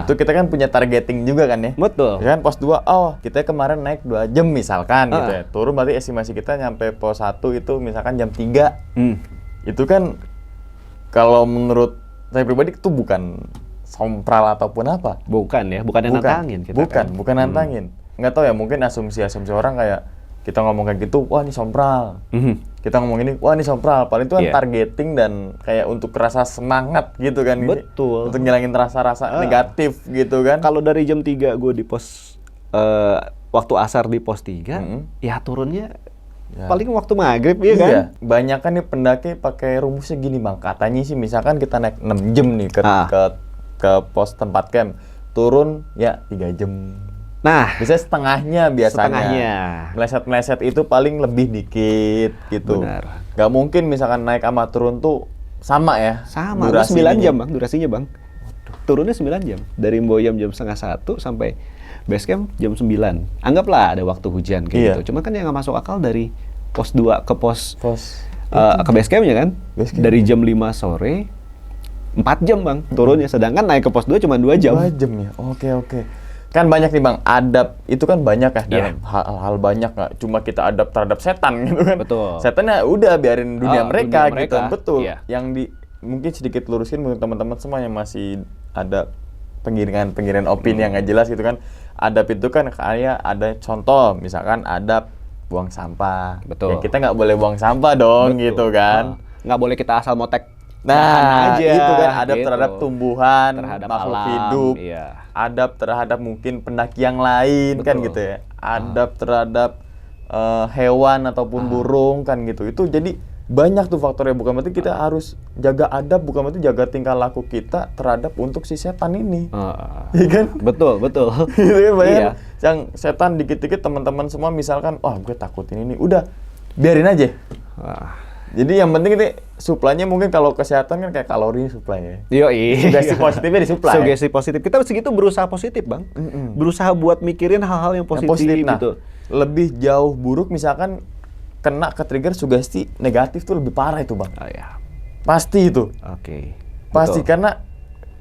Itu kita kan punya targeting juga kan ya? Betul. Ya kan pos 2, kita kemarin naik 2 jam misalkan gitu ya. Turun berarti estimasi kita nyampe pos 1 itu misalkan jam 3. Itu kan kalau menurut saya pribadi itu bukan sompral ataupun apa. Bukan ya, bukan yang nantangin kita. Bukan nantangin. Nggak tahu ya, mungkin asumsi orang kayak kita ngomong kayak gitu, wah ini sompral. Kita ngomong ini, wah ini sompral. Paling itu kan targeting dan kayak untuk rasa semangat gitu kan. Betul. Untuk ngilangin rasa-rasa negatif gitu kan. Kalau dari jam 3 gue di pos, waktu asar di pos 3, ya turunnya paling waktu maghrib ya kan. Banyak kan nih pendaki pakai rumusnya gini bang. Katanya sih misalkan kita naik 6 jam nih ke pos tempat camp. Turun ya 3 jam. Nah, bisa setengahnya biasanya. Meleset-meleset itu paling lebih dikit gitu. Benar. Gak mungkin misalkan naik sama turun tuh sama ya. Sama, 9 jam bang, durasinya bang. Turunnya 9 jam. Dari Mboyam jam 12:30 sampai base camp jam 9. Anggaplah ada waktu hujan kayak gitu. Cuma kan yang gak masuk akal dari pos 2 ke ke base campnya kan. Dari jam 5 sore 4 jam bang turunnya. Sedangkan naik ke pos 2 cuma 2 jam. 2 jam ya, oke. Kan banyak nih bang, adab itu kan banyak ya dalam hal-hal banyak, nggak cuma kita adab terhadap setan gitu kan. Betul. Setannya udah biarin dunia mereka gitu. Betul. Iya. Yang mungkin sedikit lurusin untuk teman-teman semua yang masih ada penggiringan opini yang nggak jelas gitu kan. Adab itu kan kayak ada contoh, misalkan adab buang sampah. Betul. Ya kita nggak boleh buang sampah dong. Betul. Gitu kan. Nggak boleh kita asal motek. Nah, aja, itu kan adab gitu. terhadap tumbuhan, terhadap makhluk alam, hidup, iya. Adab terhadap mungkin pendaki yang lain. Betul. Kan gitu ya, adab terhadap hewan ataupun burung kan gitu. Itu jadi banyak tuh faktornya, bukan berarti kita harus jaga adab, bukan berarti jaga tingkah laku kita terhadap untuk si setan ini. Iya kan? Betul. Gitu ya, banyak yang setan dikit-dikit teman-teman semua misalkan, gue takut ini nih, udah biarin aja. Jadi yang penting ini supply-nya mungkin kalau kesehatan kan kayak kalori supply ya. Yoi. Sugesti positifnya disupply. Sugesti positif. Kita segitu berusaha positif, Bang. Berusaha buat mikirin hal-hal yang positif, Nah, gitu. lebih jauh buruk misalkan kena ke trigger sugesti negatif tuh lebih parah itu, Bang. Oh ya. Pasti itu. Oke. Pasti Betul. karena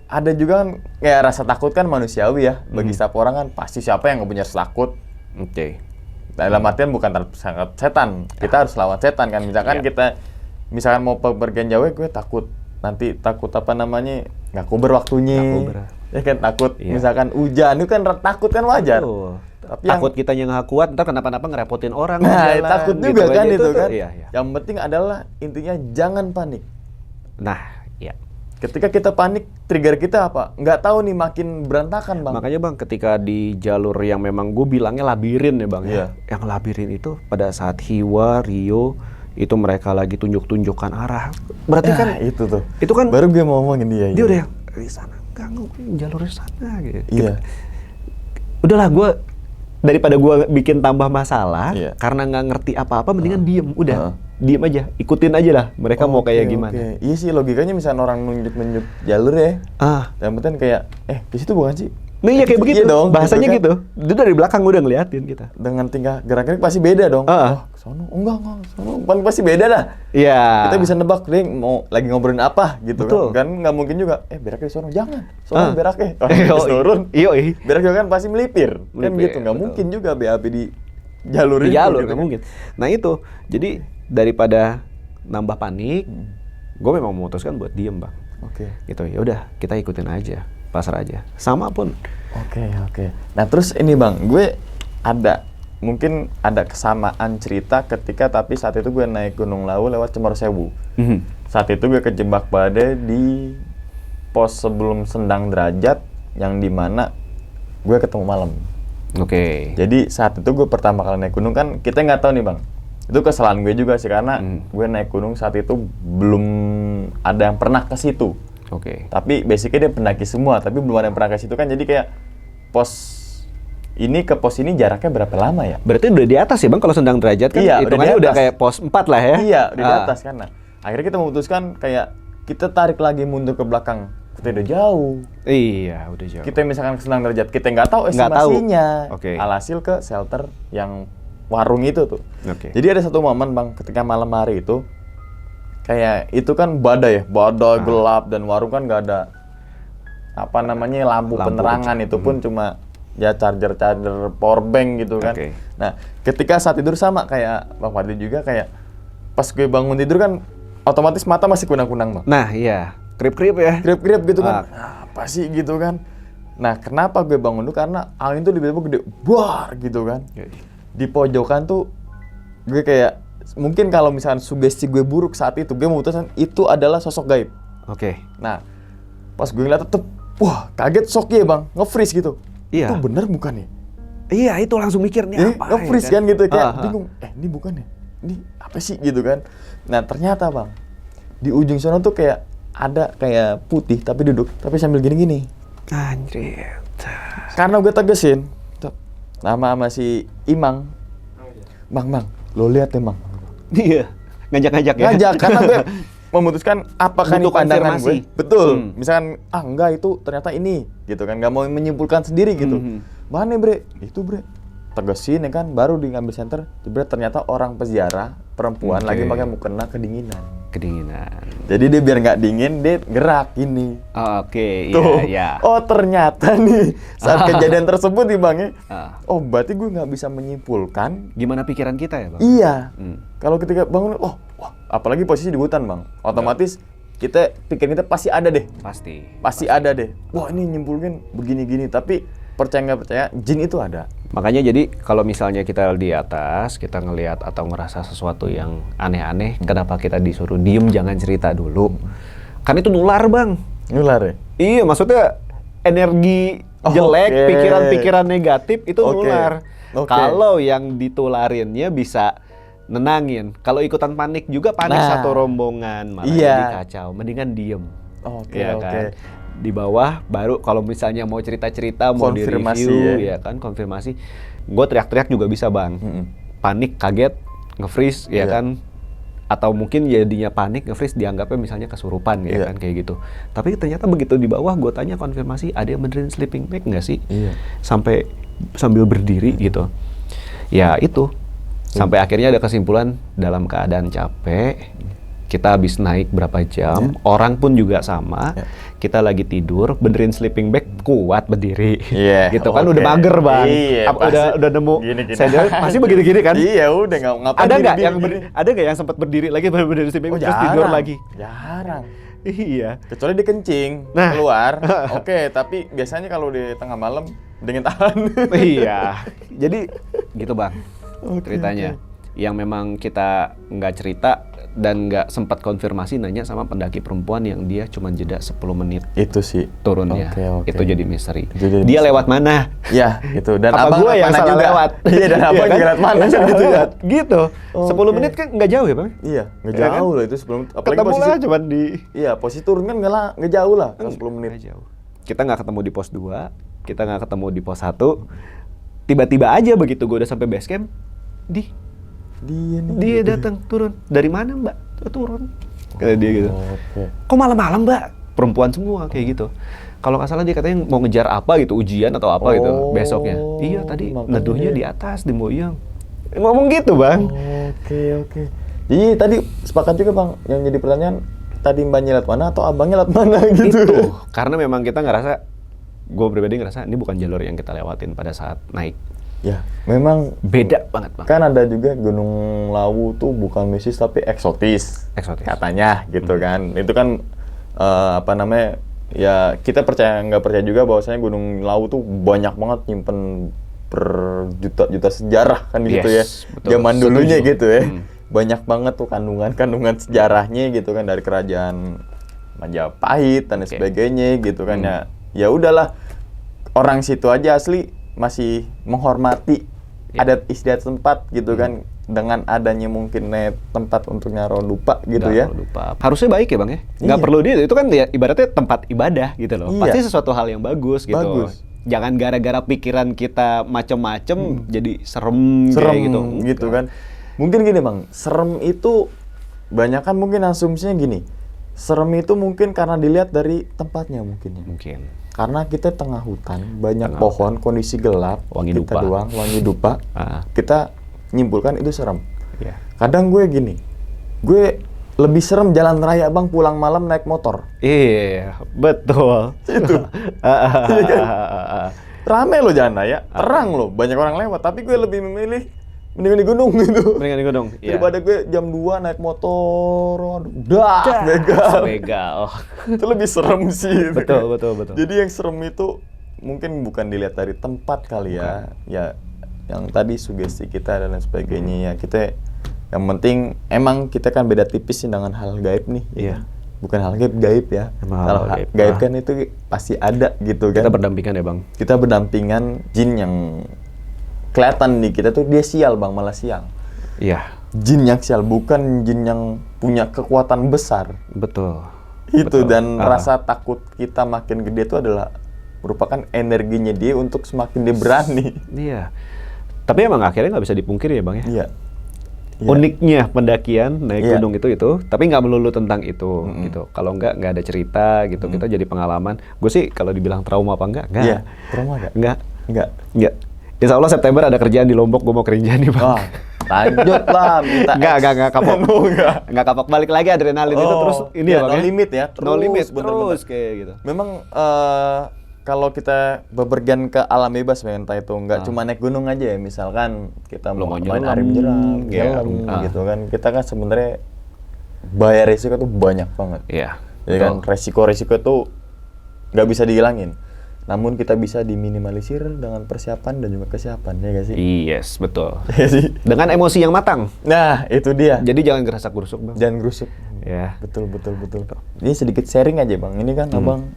ada juga kan kayak rasa takut kan manusiawi ya. Bagi setiap orang kan pasti siapa yang nggak punya rasa takut. Oke. Dalam artian bukan sangat setan. Kita harus lawan setan kan. Misalkan misalkan mau bepergian jauh, gue takut apa namanya nggak kuber waktunya. Nggak kuber. Ya kan takut. Iya. Misalkan hujan itu kan takut kan wajar. Betul. Tapi Takut kitanya nggak kuat, ntar kenapa-napa ngerepotin orang. nah, jalan, takut gitu juga kan aja. itu kan. Iya, iya. Yang penting adalah intinya jangan panik. Nah, ya. Ketika kita panik, trigger kita apa? Nggak tahu nih, makin berantakan, Bang. Makanya Bang, ketika di jalur yang memang gue bilangnya labirin ya Bang Iya. ya. Yang labirin itu pada saat Hiwa, Rio, itu mereka lagi tunjuk-tunjukkan arah. Berarti kan itu tuh. itu kan Baru gue mau ngomongin dia. dia udah yang di sana, enggak jalurnya sana gitu. Iya. Udahlah gue daripada gue bikin tambah masalah Iya. karena nggak ngerti apa-apa, mendingan diem. Udah, Heeh. diem aja, ikutin aja lah. Mereka mau kayak gimana. Oke. Iya sih, logikanya misalnya orang nunjuk-nunjuk jalur ya. Yang penting kayak, di situ bukan sih? Nah iya kayak begitu, Iya dong, bahasanya gitu gitu. Dia dari belakang udah ngeliatin kita. Dengan tingkah gerak-gerik pasti beda dong. Ah. Sono, enggak, sono. Kan pasti beda dah. Iya. Kita bisa nebak, dia mau lagi ngobrolin apa gitu. Betul. Kan nggak mungkin juga, beraknya di sono. Jangan, sono beraknya. Yoi. Turun. Yoi. Berak juga kan pasti melipir. Kan Melipir, gitu, nggak betul. mungkin juga BAB di jalur Di itu. jalur gitu nggak kan. mungkin. Nah itu, jadi daripada nambah panik, gue memang memutuskan buat diem Bang. Oke. Gitu, ya udah kita ikutin aja, pasrah aja. Sama pun. Oke. Nah terus ini Bang, gue mungkin ada kesamaan cerita ketika tapi saat itu gue naik Gunung Lawu lewat Cemorosewu. Saat itu gue kejebak badai di pos sebelum Sendang Derajat yang dimana gue ketemu malam. Oke. Jadi saat itu gue pertama kali naik gunung kan kita nggak tahu nih Bang. Itu kesalahan gue juga sih karena gue naik gunung saat itu belum ada yang pernah ke situ. Oke. Tapi basicnya dia pendaki semua, tapi belum ada yang pernah ke situ kan jadi kayak pos ini ke pos ini jaraknya berapa lama ya? Berarti udah di atas ya Bang kalau Sendang Derajat kan? Iya, udah hitungannya di udah atas. kayak pos 4 lah ya? Iya, udah di atas kan. Nah, akhirnya kita memutuskan kayak kita tarik lagi mundur ke belakang. Kita udah jauh. Iya, udah jauh. Kita misalkan ke Sendang Derajat, kita nggak tahu Nggak tahu. estimasinya. Oke. Alhasil ke shelter yang warung itu tuh. Oke. Jadi ada satu momen Bang, ketika malam hari itu kayak itu kan badai gelap dan warung kan nggak ada apa namanya lampu penerangan, itu pun cuma ya charger power bank gitu kan. Oke. Nah, ketika saat tidur sama kayak Bang Fadli juga kayak pas gue bangun tidur kan otomatis mata masih kunang-kunang Bang. Nah, iya. Krip-krip ya? Grip-grip gitu kan. Apa sih gitu kan. Nah, kenapa gue bangun dulu? Karena angin tuh tiba-tiba gede, buar gitu kan. Di pojokan tuh gue kayak mungkin kalau misalnya sugesti gue buruk saat itu, gue memutuskan itu adalah sosok gaib. Oke. Nah, pas gue ngeliat tuh, wah kaget shock ya Bang, nge-freeze gitu. Iya. Itu bener bukan ya? Iya, itu langsung mikir nih apa Nge-freeze ya kan gitu, kayak Ah, bingung, ini bukan ya? Ini apa sih gitu kan? Nah ternyata Bang, di ujung sana tuh kayak ada kayak putih tapi duduk, tapi sambil gini-gini. Anjir. Karena gue tegesin, tuh, nama sama si Imang, Bang, lo lihat ya Bang. Iya. Ngajak-ngajak ya? Ngajak, karena gue memutuskan apakah ini Butuh pandangan konfirmasi. gue. Betul. Misalkan, enggak itu ternyata ini, gitu kan. Nggak mau menyimpulkan sendiri gitu. Mana bre? Itu bre. Tegesin ya kan, baru di ngambil center, bre ternyata orang peziarah, perempuan Oke. lagi pakai mukena kedinginan. Kedinginan. Jadi dia biar nggak dingin, dia gerak ini. Oke, Tuh. iya. Oh ternyata nih, saat kejadian tersebut nih Bang ya. Ah. Oh berarti gue nggak bisa menyimpulkan. Gimana pikiran kita ya, Bang? Iya. Hmm. Kalau ketika bangun, wah, apalagi posisi di hutan Bang, otomatis kita pikiran kita pasti ada deh, Pasti. ada deh. Wah ini nyimpulin begini-gini, tapi percaya nggak percaya, jin itu ada. Makanya jadi kalau misalnya kita di atas, kita ngelihat atau ngerasa sesuatu yang aneh-aneh, kenapa kita disuruh diem, jangan cerita dulu? Kan itu nular, Bang. Nular ya? Iya, maksudnya energi jelek, Oke. pikiran-pikiran negatif itu Oke. nular. Oke. Kalau yang ditularinnya bisa nenangin. Kalau ikutan panik juga panik Nah. satu rombongan, malah Iya. jadi kacau. Mendingan diem. Oke, Iya oke. kan? Di bawah baru kalau misalnya mau cerita-cerita, mau Konfirmasi di-review, ya. ya kan, konfirmasi. Gue teriak-teriak juga bisa, Bang. Panik, kaget, nge-freeze, ya Iya. kan. atau mungkin jadinya panik nge-freeze dianggapnya misalnya kesurupan ya Iya. kan kayak gitu. Tapi ternyata begitu di bawah gue tanya konfirmasi ada yang benerin sleeping bag nggak sih? Iya. Sampai sambil berdiri gitu. Ya itu sampai akhirnya ada kesimpulan dalam keadaan capek kita habis naik berapa jam, orang pun juga sama, kita lagi tidur, benerin sleeping bag, kuat berdiri, gitu kan, udah mager bang, udah nemu, saya pasti begini-gini kan? Iya udah ngapain? Ada nggak yang sempat berdiri lagi benerin sleeping bag terus tidur lagi? Jarang. Iya. Kecuali dia kencing keluar, oke. Tapi biasanya kalau di tengah malam dengan tahan. Iya. Jadi gitu bang, ceritanya. Yang memang kita nggak cerita dan nggak sempat konfirmasi nanya sama pendaki perempuan yang dia cuma jeda 10 menit itu sih turunnya. Oke. Itu jadi misteri. Jadi dia lewat mana? Ya gitu. Dan apa abang gue yang salah juga lewat? Iya, dan abang juga lewat mana gitu ya. Gitu. 10 menit kan nggak jauh ya bang? Iya, nggak jauh loh itu 10 menit. Apalagi ketemu posisi lah cuman di. Iya, posisi turun kan nggak jauh lah, 10 menit. Nggak jauh. Kita nggak ketemu di pos 2, kita nggak ketemu di pos 1. Tiba-tiba aja begitu gue udah sampai base camp, dia datang turun. Dari mana mbak? Turun. Kayak dia gitu. Kok malam-malam mbak? Perempuan semua kayak gitu. Kalau nggak salah dia katanya mau ngejar apa gitu, ujian atau apa gitu besoknya. Iya tadi neduhnya di atas di Moyang. Ngomong gitu bang. Oke. Jadi tadi sepakat juga bang, yang jadi pertanyaan tadi mbaknya lewat mana atau abangnya lewat mana gitu. Itu karena memang kita ngerasa, gue pribadi ngerasa ini bukan jalur yang kita lewatin pada saat naik. Ya, memang beda banget bang. Kan ada juga Gunung Lawu tuh bukan mistis tapi eksotis. Katanya gitu kan. Itu kan apa namanya? Ya kita percaya nggak percaya juga bahwasanya Gunung Lawu tuh banyak banget nyimpen berjuta-juta sejarah kan di situ ya. Betul. Zaman dulunya gitu ya. Banyak banget tuh kandungan sejarahnya gitu kan dari kerajaan Majapahit dan sebagainya gitu kan ya. Ya udahlah. Orang situ aja asli masih menghormati adat istiadat tempat gitu kan, dengan adanya mungkin tempat untuk naruh lupa gitu ya. Lupa. Harusnya baik ya bang ya, nggak perlu dia itu kan ya ibaratnya tempat ibadah gitu loh. Pasti sesuatu hal yang bagus gitu. Jangan gara-gara pikiran kita macem-macem jadi serem kayak gitu kan. Mungkin gini bang, serem itu banyak kan mungkin asumsinya gini. Serem itu mungkin karena dilihat dari tempatnya mungkin ya. Mungkin. Karena kita tengah hutan, banyak pohon, kondisi gelap, wangi kita dupa. doang, wangi dupa, kita nyimpulkan itu serem. Kadang gue gini, gue lebih serem jalan raya bang pulang malam naik motor. Iya, betul. Itu. Rame loh jalan raya, terang loh, banyak orang lewat, tapi gue lebih memilih mendingan di gunung gitu. Mendingan di gunung. Daripada gue jam 2 naik motor, begal. Itu lebih serem sih. Betul. Jadi yang serem itu mungkin bukan dilihat dari tempat kali ya. Ya yang tadi sugesti kita dan lain sebagainya ya. Kita yang penting emang kita kan beda tipis sih dengan hal gaib nih. Iya. Bukan hal gaib ya. Kalau gaib kan itu pasti ada gitu kan. Kita berdampingan ya bang. Kita berdampingan jin yang kelihatan nih kita tuh dia sial bang, malah sial. Iya. Jin yang sial, bukan jin yang punya kekuatan besar. Betul. Itu dan rasa takut kita makin gede itu adalah merupakan energinya dia untuk semakin dia berani. Iya. Tapi emang akhirnya nggak bisa dipungkiri ya bang ya. Iya. Uniknya pendakian naik gunung itu, tapi nggak melulu tentang itu gitu. Kalau nggak ada cerita gitu, kita jadi pengalaman. Gue sih kalau dibilang trauma apa enggak? Iya. Trauma nggak? Nggak. Insya Allah September ada kerjaan di Lombok, gue mau kerjaan nih bang. Lanjut lah, minta Nggak kapok. Nggak kapok, balik lagi adrenalin itu terus ini ya bang. No limit ya. No limit, terus kayak gitu. Memang kalau kita bepergian ke alam bebas, entah itu nggak cuma naik gunung aja ya, misalkan kita mau main arim jeram, gitu kan. Kita kan sebenarnya bayar risiko tuh banyak banget. Iya. Jadi kan resiko-resiko tuh nggak bisa dihilangin. Namun kita bisa diminimalisir dengan persiapan dan juga kesiapan, ya gak sih? Yes, betul. Dengan emosi yang matang. Nah, itu dia. Jadi jangan gerasak-gerusuk, bang. Jangan gerusuk. Ya. Betul. Ini sedikit sharing aja, bang. Ini kan abang,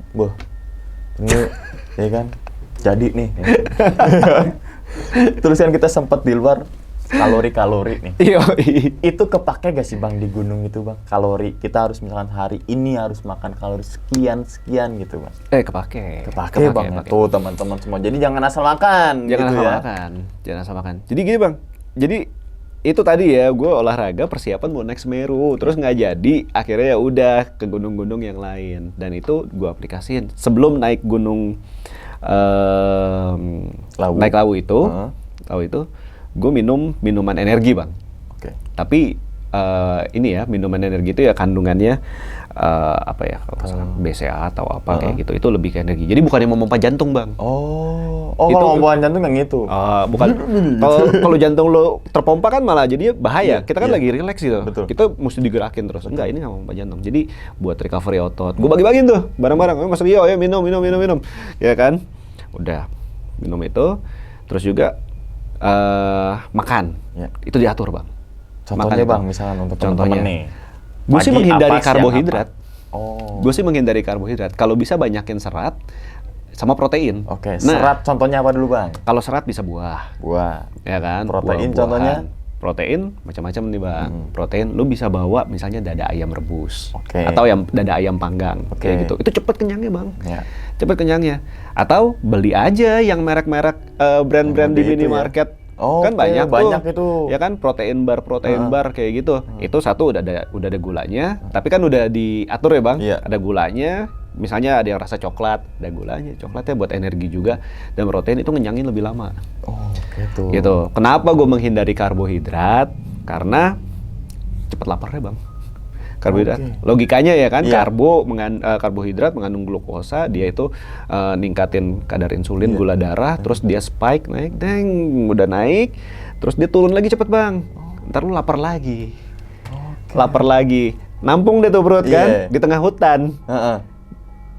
ini, ya kan, jadi nih. Terus kan kita sempat di luar kalori nih. Itu kepake gak sih bang di gunung itu bang? Kalori kita harus misalkan hari ini harus makan kalori sekian gitu bang. Kepake bang. Tuh teman-teman semua. Jadi jangan asal makan. Jangan asal makan. Jadi gini bang. Jadi itu tadi ya, gue olahraga persiapan mau naik Semeru, terus nggak jadi, akhirnya ya udah ke gunung-gunung yang lain, dan itu gue aplikasiin sebelum naik gunung naik Lawu itu, gue minum minuman energi bang. Oke. Tapi ini ya minuman energi itu ya kandungannya apa ya kalau nggak salah BCA atau apa kayak gitu, itu lebih ke energi. Jadi bukan yang memompa jantung bang. Itu kalau memompa jantung yang itu. Bukan. Kalau jantung lo terpompa kan malah jadinya bahaya. Kita kan lagi relax gitu. Betul. Kita mesti digerakin terus. Enggak, ini nggak memompa jantung. Jadi buat recovery otot. Gue bagi-bagiin tuh barang-barang. Mas Rio, ayo minum. Ya kan? Udah minum itu. Terus juga makan. Ya. Itu diatur bang. Contohnya bang, misalnya untuk teman-teman nih. Gue sih Pagi menghindari apa, siang karbohidrat. apa? Gue sih menghindari karbohidrat. Kalau bisa banyakin serat sama protein. Oke, Nah, serat contohnya apa dulu bang? kalau serat bisa buah, Buah. ya kan? Protein Buah-buahan. contohnya? Protein macam-macam nih bang. Protein lu bisa bawa misalnya dada ayam rebus, Oke. atau dada ayam panggang, kayak gitu. Itu cepet kenyangnya bang. Ya. Cepet kenyangnya. Atau beli aja yang merek-merek brand-brand di Yang itu ya? minimarket. Oke, Kan banyak itu. ya kan protein bar kayak gitu. Itu satu udah ada gulanya, tapi kan udah diatur ya bang. Iya. Ada gulanya, misalnya ada yang rasa coklat, ada gulanya. Coklatnya buat energi juga, dan protein itu ngenyangin lebih lama. Gitu. Gitu. Kenapa gue menghindari karbohidrat? Karena cepet laparnya bang. Karbohidrat. Logikanya ya kan, Iya. karbohidrat mengandung glukosa, dia itu ningkatin kadar insulin, gula darah, terus dia spike naik, udah naik, terus dia turun lagi cepet bang. Ntar lu lapar lagi. Lapar lagi. Nampung deh tuh perut kan, di tengah hutan.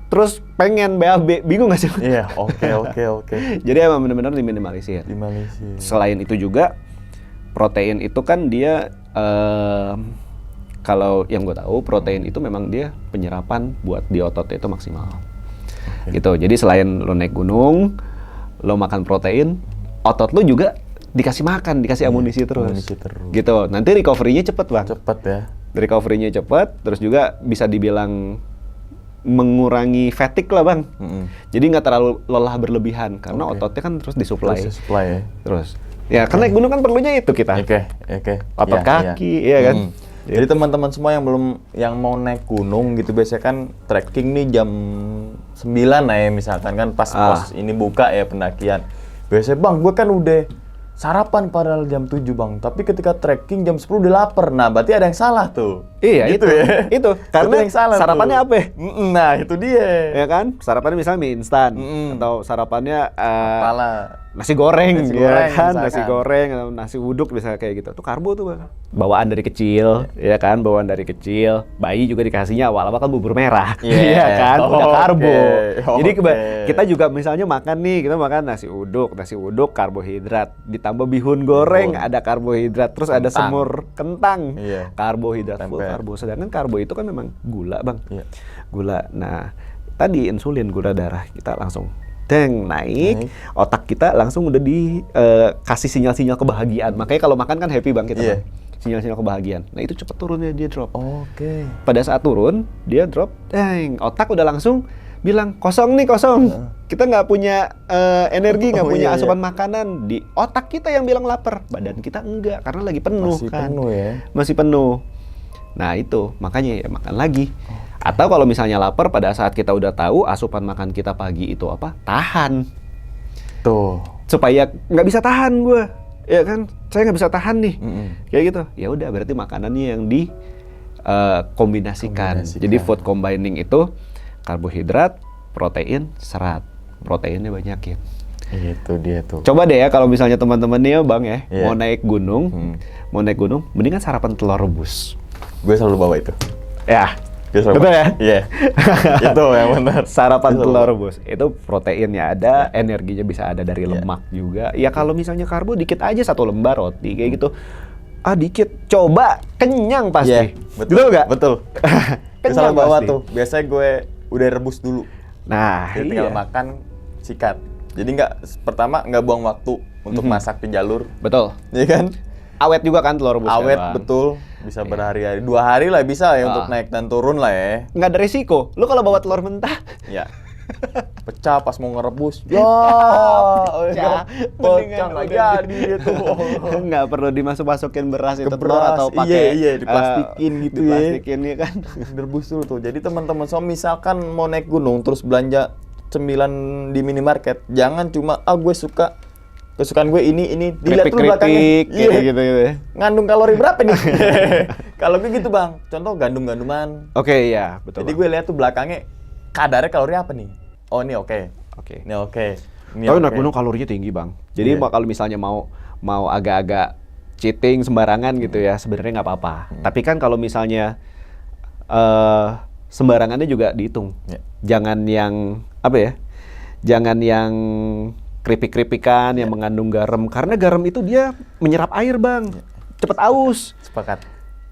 Terus pengen BAB, bingung gak sih? Iya, oke. Jadi emang benar-benar diminimalisir. Di Malaysia. Selain itu juga protein itu kan dia kalau yang gue tahu protein itu memang dia penyerapan buat di otot itu maksimal. Gitu. Jadi selain lo naik gunung, lo makan protein, otot lo juga dikasih makan, dikasih amunisi terus. Gitu. Nanti recovery-nya cepet bang. Cepet ya. Recovery-nya cepet, terus juga bisa dibilang mengurangi fatigue lah bang. Jadi nggak terlalu lelah berlebihan karena ototnya kan terus disuplai. ya. Terus. Ya, karena naik gunung kan perlunya itu kita. Oke. Otot kaki, iya kan? Jadi teman-teman semua yang mau naik gunung gitu biasanya kan trekking nih jam 9 lah ya misalkan kan pas pos ini buka ya pendakian. Biasanya bang, gue kan udah sarapan padahal jam 7 bang, tapi ketika trekking jam 10 udah lapar. Nah, berarti ada yang salah tuh. Iya, gitu itu. Ya. Itu. Karena yang salah sarapannya tuh. apa? Nah, itu dia. Ya kan? Sarapannya misalnya mie instan atau sarapannya Apalah. nasi goreng, Nasi ya goreng, kan? misalkan. Nasi goreng atau nasi uduk bisa kayak gitu. Itu karbo tuh, Bang. Bawaan dari kecil, ya kan? Bawaan dari kecil. Bayi juga dikasihnya awal-awal kan bubur merah. Iya kan? Udah karbo. Jadi kita juga misalnya makan nih, kita makan nasi uduk karbohidrat, ditambah bihun goreng ada karbohidrat, terus ada semur kentang. Karbohidrat full karbo. Sedangkan karbo itu kan memang gula, Bang. Gula. Nah, tadi insulin, gula darah kita langsung naik, otak kita langsung udah dikasih sinyal-sinyal kebahagiaan. Makanya kalau makan kan happy bang kita, Bang. Sinyal-sinyal kebahagiaan. Nah itu cepat turunnya dia drop. Pada saat turun dia drop, otak udah langsung bilang kosong. Kita nggak punya energi, nggak punya asupan makanan. Di otak kita yang bilang lapar, badan kita enggak karena lagi penuh. Masih penuh. Nah itu makanya ya makan lagi. Atau kalau misalnya lapar pada saat kita udah tahu asupan makan kita pagi itu apa, tahan. Tuh. Supaya nggak bisa tahan gue, ya kan? Saya nggak bisa tahan nih, kayak gitu. Ya udah berarti makanannya yang kombinasikan. Jadi food combining itu karbohidrat, protein, serat. Proteinnya banyakin. Itu dia tuh. Coba deh ya kalau misalnya teman-teman nih ya bang ya, mau naik gunung, mendingan sarapan telur rebus. Gue selalu bawa itu. Ya. Betul ya? Iya. Itu yang benar. Sarapan telur rebus. Itu proteinnya ada, energinya bisa ada dari lemak juga. Ya kalau misalnya karbo dikit aja 1 lembar roti kayak gitu. Dikit. Coba kenyang pasti. Betul nggak? Betul. Kenyang bawa pasti. tuh. Biasanya gue udah rebus dulu. Nah, jadi tinggal makan sikat. Jadi pertama nggak buang waktu untuk masak di jalur. Betul. Iya kan? Awet juga kan telur rebus. Awet betul. Bisa berhari-hari. 2 hari lah bisa ya untuk naik dan turun lah ya. Nggak ada risiko. Lu kalau bawa telur mentah, Pecah pas mau ngerebus. Ya, pecah nggak jadi itu. Nggak perlu dimasuk-masukin beras itu Ke telur beras, atau pakai iya, diplastikin gitu ya. diplastikin ya kan. Direbus dulu tuh. Jadi teman-teman semua misalkan mau naik gunung terus belanja cemilan di minimarket, jangan cuma gue suka kesukaan gue ini dilihat dulu belakangnya. Iya gitu ya. Ngandung kalori berapa nih? Kalau gue gitu bang, contoh gandum-ganduman. Oke, iya betul. Jadi gue lihat tuh belakangnya kadarnya kalori apa nih? Oh ini oke. Oke. Ini oke. Ini Tapi oke. naik gunung kalorinya tinggi bang. Jadi kalau misalnya mau agak-agak cheating sembarangan gitu ya, sebenarnya nggak apa-apa. Tapi kan kalau misalnya sembarangannya juga dihitung. Ya. Jangan yang apa ya? Jangan yang keripik-keripikan yang mengandung garam. Karena garam itu dia menyerap air bang. Cepet aus. Sepakat.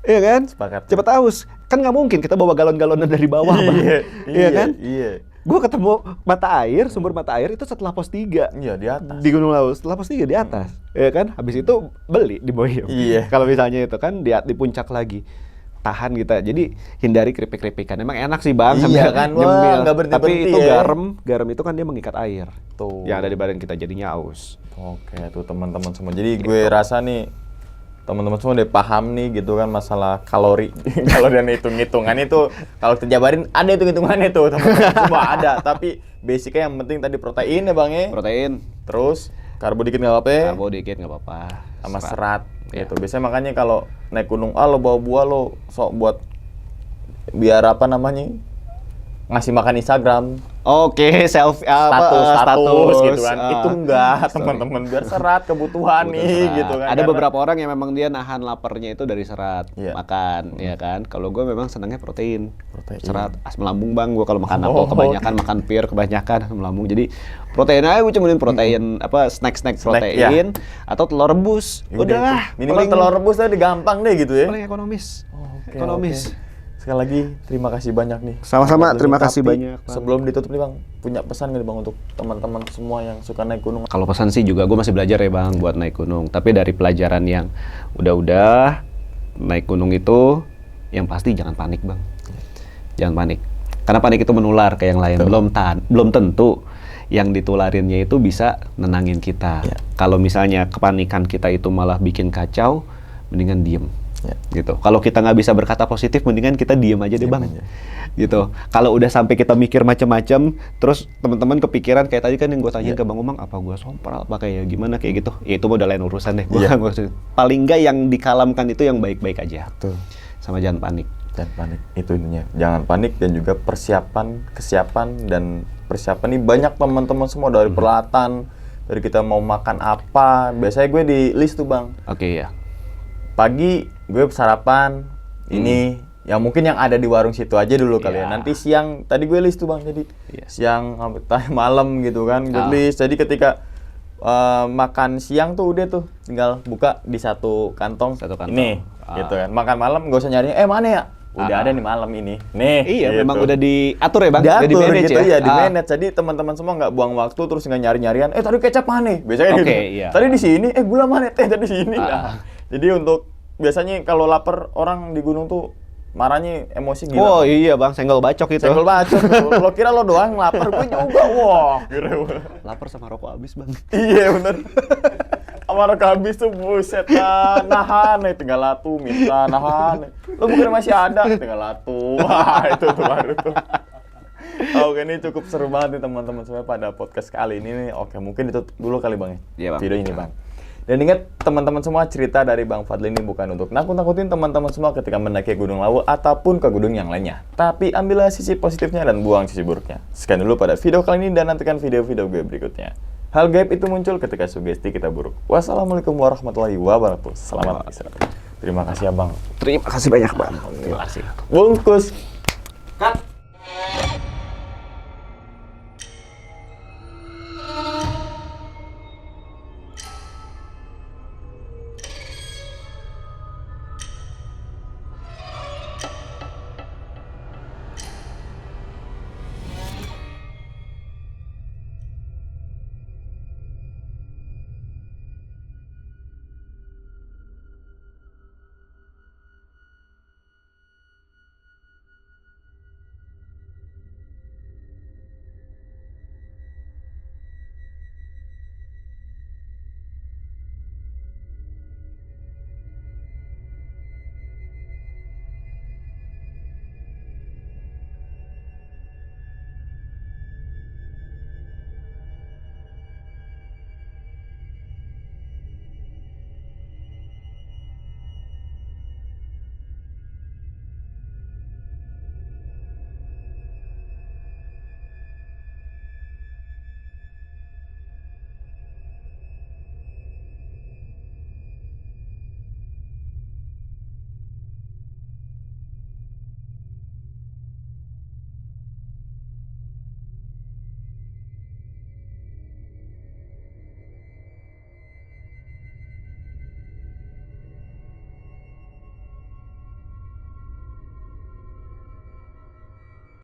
Iya kan? Sepakat. Cepet aus. Kan nggak mungkin kita bawa galon-galonan dari bawah bang. Iya kan? Iya. Gue ketemu sumber mata air itu setelah pos 3. Iya di atas. Di Gunung Lawu, setelah pos 3 di atas. Ya kan? Habis itu beli di Boyem. Iya. Kalau misalnya itu kan di puncak lagi. Tahan kita. Jadi hindari keripik-keripikan. Emang enak sih bang. Iya kan? Wah, nggak berhenti-berhenti Tapi itu ya. garam itu kan dia mengikat air. Tuh. Yang ada di badan kita jadinya aus. Oke tuh teman-teman semua. Jadi gue rasa nih teman-teman semua udah paham nih gitu kan masalah kalori. Kalau dan hitung-hitungan itu kalau terjabarin ada hitung-hitungannya tuh teman-teman semua ada. Tapi basicnya yang penting tadi protein ya bang ya. Protein. Terus karbo dikit nggak apa-apa. Karbo dikit nggak apa-apa. Sama serat. Ya. Gitu. Biasanya makanya kalau naik gunung lo bawa buah lo sok buat biar apa namanya ngasih makan Instagram. Oke, status gitu kan. Itu enggak, teman-teman, biar serat kebutuhan nih serat. gitu kan. Ada Karena beberapa orang yang memang dia nahan laparnya itu dari serat, Iya. makan, ya kan. Kalau gue memang senangnya protein. Protein. Serat, asam lambung bang. Gue kalau makan apel Oh. kebanyakan, makan pir kebanyakan asam lambung. Jadi protein aja gue cumanin protein, snack protein atau telur rebus. Udah, minimal telur rebus tadi gampang deh gitu ya. paling ekonomis. Oke, Ekonomis. oke. Sekali lagi terima kasih banyak nih. Sama-sama, terima kasih Tapi banyak, Bang. Sebelum ditutup nih bang, punya pesan nggak nih bang untuk teman-teman semua yang suka naik gunung? Kalau pesan sih juga gue masih belajar ya bang buat naik gunung. Tapi dari pelajaran yang udah naik gunung itu, yang pasti jangan panik bang. Jangan panik. Karena panik itu menular ke yang lain. Belum tentu yang ditularinnya itu bisa nenangin kita. Ya. Kalau misalnya kepanikan kita itu malah bikin kacau, mendingan diem. Ya. Gitu. Kalau kita nggak bisa berkata positif, mendingan kita diem aja deh Diem bang. aja. Gitu. Kalau udah sampai kita mikir macam-macam, terus teman-teman kepikiran kayak tadi kan yang gue tanyain ke Bang Umang, apa gue sompral, apa kayak gimana kayak gitu. Ya itu udah lain urusan deh. Gua paling nggak yang dikalamkan itu yang baik-baik aja. Tuh. Sama jangan panik. Jangan panik, itu intinya. Jangan panik dan juga kesiapan dan persiapan nih banyak teman-teman semua dari peralatan, dari kita mau makan apa. Biasanya gue di list tuh bang. Oke ya. Pagi gue sarapan ini yang mungkin yang ada di warung situ aja dulu kali ya. Iya. Nanti siang tadi gue list tuh bang. Jadi Iya. siang sampai malam gitu kan gue list. Jadi ketika makan siang tuh udah tuh tinggal buka di satu kantong. Ini gitu kan. Makan malam gak usah nyarinya. Mana ya? Udah ada nih malam ini. Nih. Iya, gitu. memang udah diatur ya bang. Diatur Udah di-manage gitu ya, di Ah. manage. Jadi teman-teman semua nggak buang waktu terus nggak nyari-nyarian. Tadi kecap mana? Biasanya Oke, gitu. iya. Tadi di sini, gula mana? Tadi di sini. Ah. Nah, jadi untuk biasanya kalau lapar orang di gunung tuh marahnya emosi gila. Oh iya bang, senggol bacok itu. Senggol bacot tuh. Lo kira lo doang lapar, gue juga. Wah, kira gue. Lapar sama rokok habis bang. Iya bener. Amarok habis tuh buset nahan tinggal latu minta nahan. Lo bukan masih ada tinggal latu. Wah, itu tuh baru tuh. Oke, ini cukup seru banget nih teman-teman semua pada podcast kali ini nih. Oke, mungkin ditutup dulu kali Bang ya. Iya, Bang. Video ini Bang. Dan ingat teman-teman semua, cerita dari Bang Fadli ini bukan untuk nakut-nakutin teman-teman semua ketika mendaki Gunung Lawu ataupun ke gunung yang lainnya. Tapi ambillah sisi positifnya dan buang sisi buruknya. Sekian dulu pada video kali ini dan nantikan video-video gue berikutnya. Hal gaib itu muncul ketika sugesti kita buruk. Wassalamualaikum warahmatullahi wabarakatuh. Selamat istirahat. Terima kasih ya Bang. Terima kasih banyak bang. Terima kasih. Bungkus. Cut.